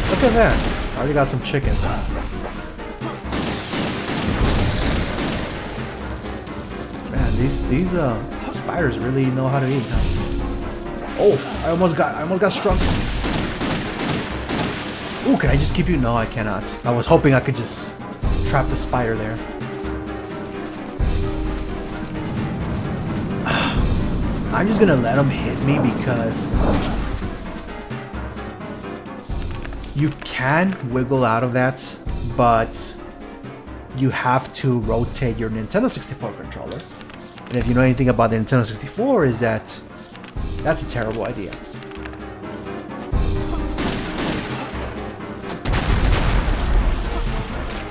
Look at that. I already got some chicken. Man, these spiders really know how to eat, huh? Oh, I almost got struck. Ooh, can I just keep you? No, I cannot. I was hoping I could just trap the spider there. I'm just gonna let him hit me because you can wiggle out of that, but you have to rotate your Nintendo 64 controller. And if you know anything about the Nintendo 64, is that that's a terrible idea.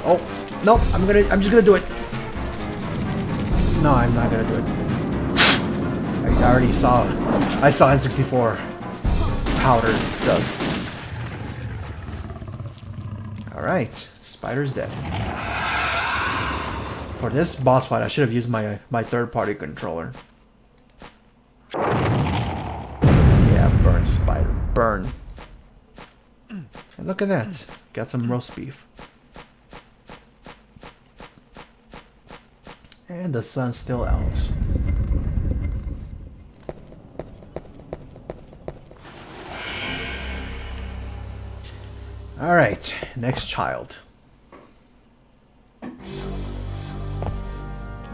Oh, no, I'm just gonna do it. No, I'm not gonna do it. I already saw N64 powder dust. Alright, spider's dead. For this boss fight, I should have used my third-party controller. Yeah, burn, spider, burn. And look at that, got some roast beef. And the sun's still out. Alright, next child.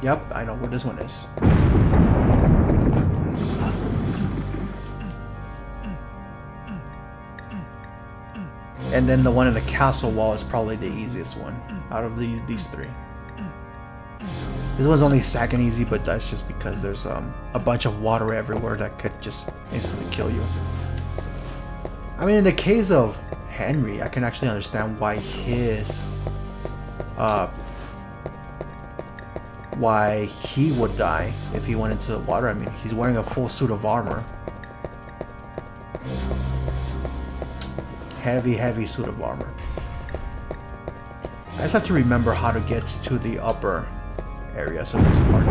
Yep, I know where this one is. And then the one in the castle wall is probably the easiest one out of these three. This one's only second easy, but that's just because there's a bunch of water everywhere that could just instantly kill you. I mean, in the case of Henry, I can actually understand why why he would die if he went into the water. I mean, he's wearing a full suit of armor. Heavy suit of armor. I just have to remember how to get to the upper areas of this part.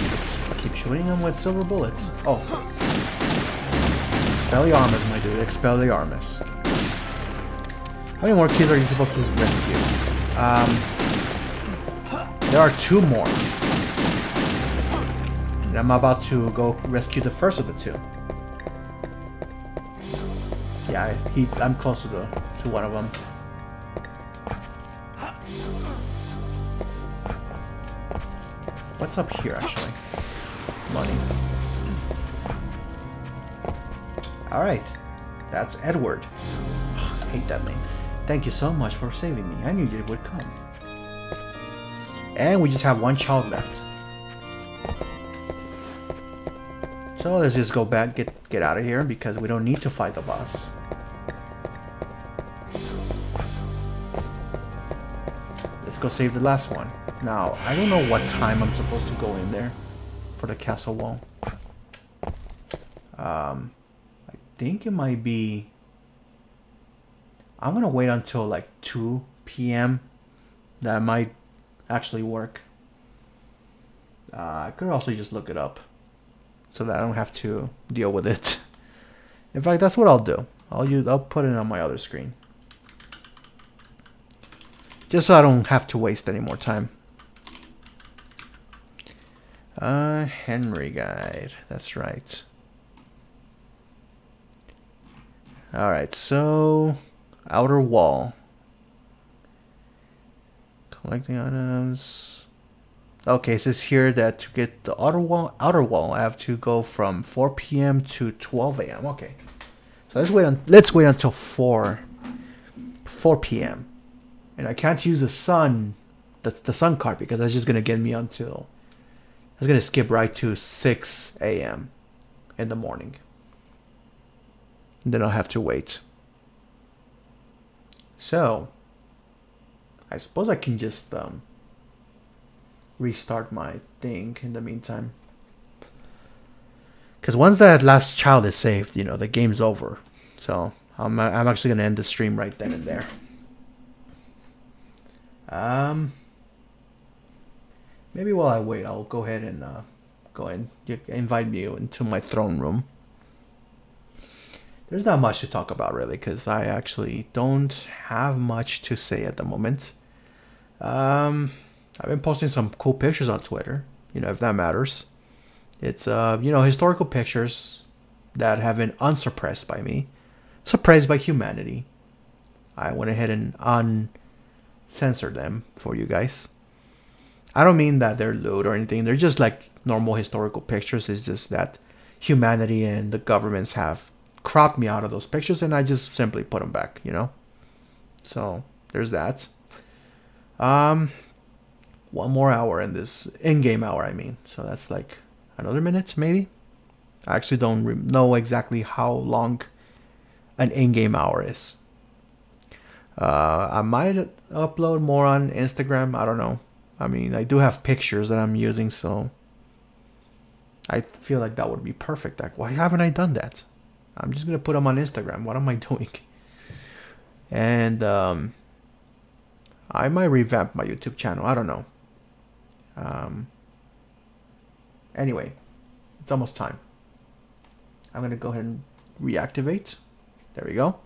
Just keep shooting them with silver bullets. Oh. Expelliarmus, my dude. Expelliarmus. How many more kids are you supposed to rescue? There are 2 more. And I'm about to go rescue the first of the 2. Yeah, I'm close to one of them. What's up here, actually? Money. Alright. That's Edward. I hate that name. Thank you so much for saving me. I knew you would come. And we just have 1 child left. So let's just go back, get out of here, because we don't need to fight the boss. Let's go save the last one. Now, I don't know what time I'm supposed to go in there for the castle wall. I think it might be... I'm gonna wait until like 2 p.m. That might actually work. I could also just look it up so that I don't have to deal with it. In fact, that's what I'll do. I'll put it on my other screen. Just so I don't have to waste any more time. Henry guide. That's right. Alright, so... outer wall. Collecting items. Okay, it says here that to get the outer wall, I have to go from 4 p.m. to 12 a.m. Okay. So let's wait until 4 p.m. And I can't use the sun card because that's just gonna get me until... That's gonna skip right to 6 a.m. in the morning. And then I'll have to wait. So, I suppose I can just restart my thing in the meantime. Because once that last child is saved, you know, the game's over. So, I'm actually going to end the stream right then and there. Maybe while I wait, I'll go ahead and go and invite you into my throne room. There's not much to talk about, really, because I actually don't have much to say at the moment. I've been posting some cool pictures on Twitter, you know, if that matters. It's, you know, historical pictures that have been unsuppressed by me, suppressed by humanity. I went ahead and uncensored them for you guys. I don't mean that they're lewd or anything. They're just like normal historical pictures. It's just that humanity and the governments have cropped me out of those pictures, and I just simply put them back, you know? So, there's that. One more hour in this in-game hour, I mean. So that's like another minute, maybe? I actually don't know exactly how long an in-game hour is. I might upload more on Instagram. I don't know. I mean, I do have pictures that I'm using, so I feel like that would be perfect. Like, why haven't I done that? I'm just going to put them on Instagram. What am I doing? And I might revamp my YouTube channel. I don't know. Anyway, it's almost time. I'm going to go ahead and reactivate. There we go.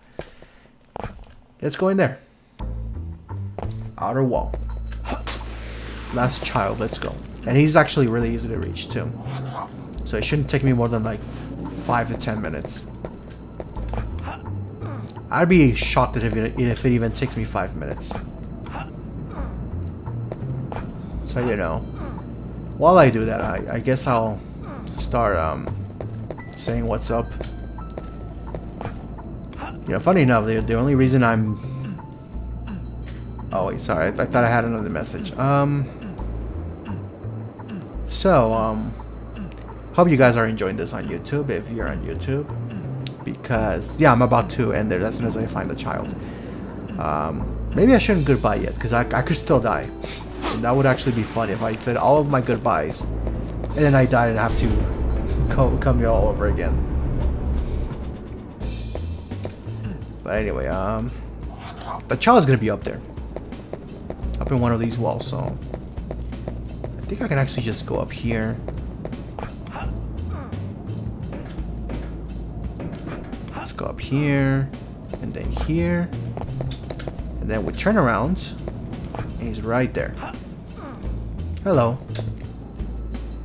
Let's go in there. Outer wall. Last child, let's go. And he's actually really easy to reach too. So it shouldn't take me more than like 5 to 10 minutes. I'd be shocked if it even takes me 5 minutes. So, you know, while I do that, I guess I'll start saying what's up. You know, funny enough, the only reason I'm... Oh, wait, sorry. I thought I had another message. Hope you guys are enjoying this on YouTube, if you're on YouTube. Because, yeah, I'm about to end there as soon as I find the child. Maybe I shouldn't goodbye yet, because I could still die. And that would actually be fun if I said all of my goodbyes, and then I died and have to come here all over again. But anyway, the child's gonna be up there. Up in one of these walls, so... I think I can actually just go up here. Let's go up here, and then here. And then we turn around, and he's right there. Hello.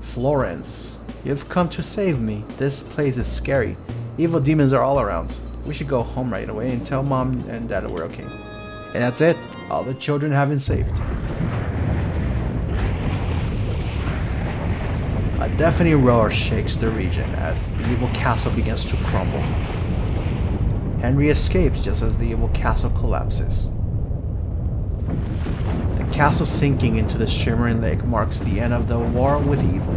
Florence, you've come to save me. This place is scary. Evil demons are all around. We should go home right away and tell Mom and Dad we're okay. And that's it. All the children have been saved. A deafening roar shakes the region as the evil castle begins to crumble. Henry escapes just as the evil castle collapses. The castle sinking into the shimmering lake marks the end of the war with evil.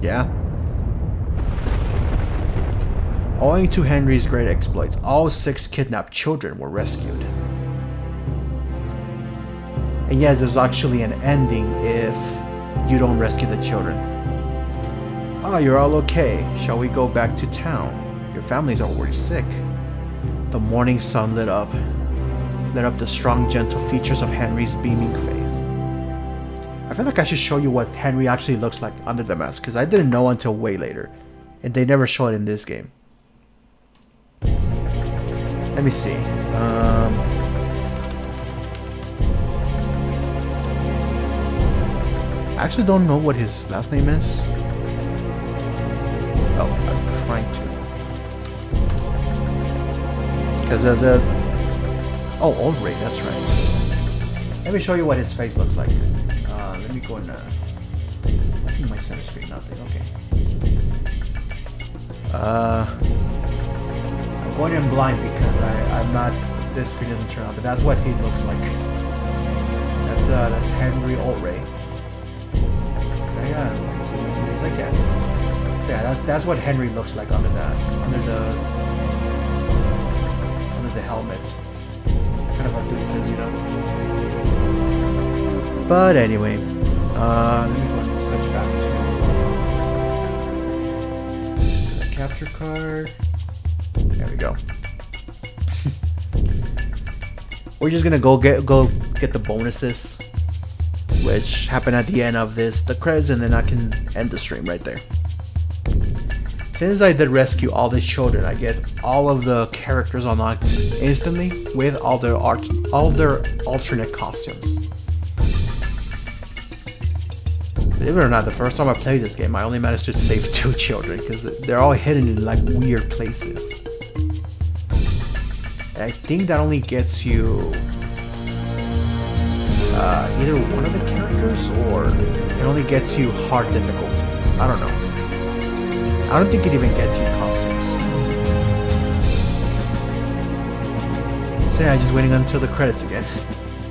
Yeah. Owing to Henry's great exploits, all 6 kidnapped children were rescued. And yes, there's actually an ending if you don't rescue the children. Oh, you're all okay. Shall we go back to town? Your families are already sick. The morning sun lit up the strong, gentle features of Henry's beaming face. I feel like I should show you what Henry actually looks like under the mask, because I didn't know until way later. And they never show it in this game. Let me see. I actually don't know what his last name is. Oh, I'm trying to. Because of the... Oh, Old Ray, that's right. Let me show you what his face looks like. Let me go in there. I think my center screen, nothing. Okay. I'm going in blind because I'm not... This screen doesn't turn on, but that's what he looks like. that's Henry Olray. Yeah, yes I can. Yeah, that's what Henry looks like under the helmet. Kind of a doofus, you know. But anyway, let me go and switch back to the capture card. There we go. We're just gonna go get the bonuses, which happen at the end of the credits, and then I can end the stream right there. Since I did rescue all the children, I get all of the characters unlocked instantly with all their alternate costumes. Believe it or not, the first time I played this game, I only managed to save 2 children because they're all hidden in like weird places. And I think that only gets you either one of the characters, or it only gets you hard difficulty. I don't know. I don't think it even gets you costumes. So yeah, just waiting until the credits again.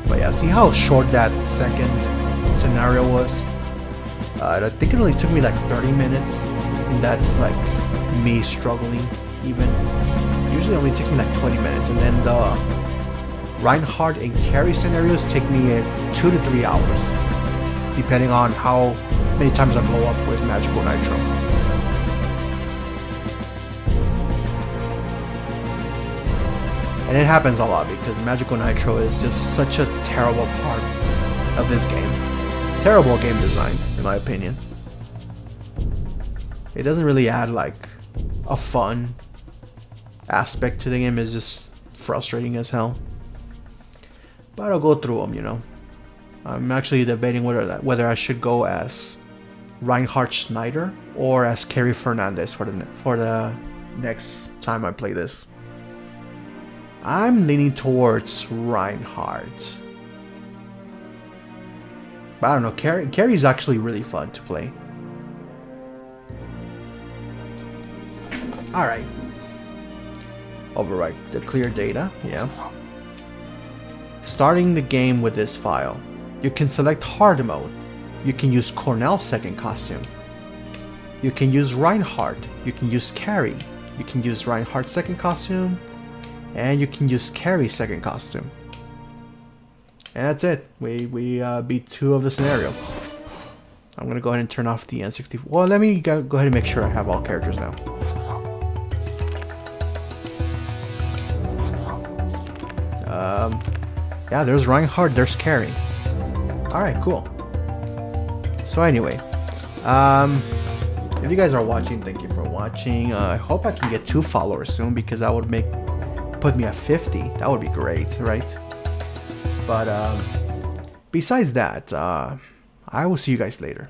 But yeah, see how short that second scenario was? I think it only took me like 30 minutes. And that's like me struggling even. Usually only takes me like 20 minutes. And then the Reinhardt and Carrie scenarios take me 2 to 3 hours. Depending on how many times I blow up with Magical Nitro. And it happens a lot because Magical Nitro is just such a terrible part of this game. Terrible game design, in my opinion. It doesn't really add like a fun aspect to the game. It's just frustrating as hell. But I'll go through them, you know. I'm actually debating whether I should go as Reinhardt Schneider or as Carrie Fernandez for the next time I play this. I'm leaning towards Reinhardt. But I don't know, Carrie's actually really fun to play. Alright. Overwrite the clear data, yeah. Starting the game with this file. You can select hard mode. You can use Cornell's second costume. You can use Reinhardt. You can use Carrie. You can use Reinhardt's second costume. And you can use Carrie's second costume. And that's it. We beat 2 of the scenarios. I'm gonna go ahead and turn off the N64. Well, let me go ahead and make sure I have all characters now. Yeah, there's Reinhardt, there's Carrie. Alright, cool. So anyway, if you guys are watching, thank you for watching. I hope I can get 2 followers soon, because that would put me at 50. That would be great, right? But besides that, I will see you guys later.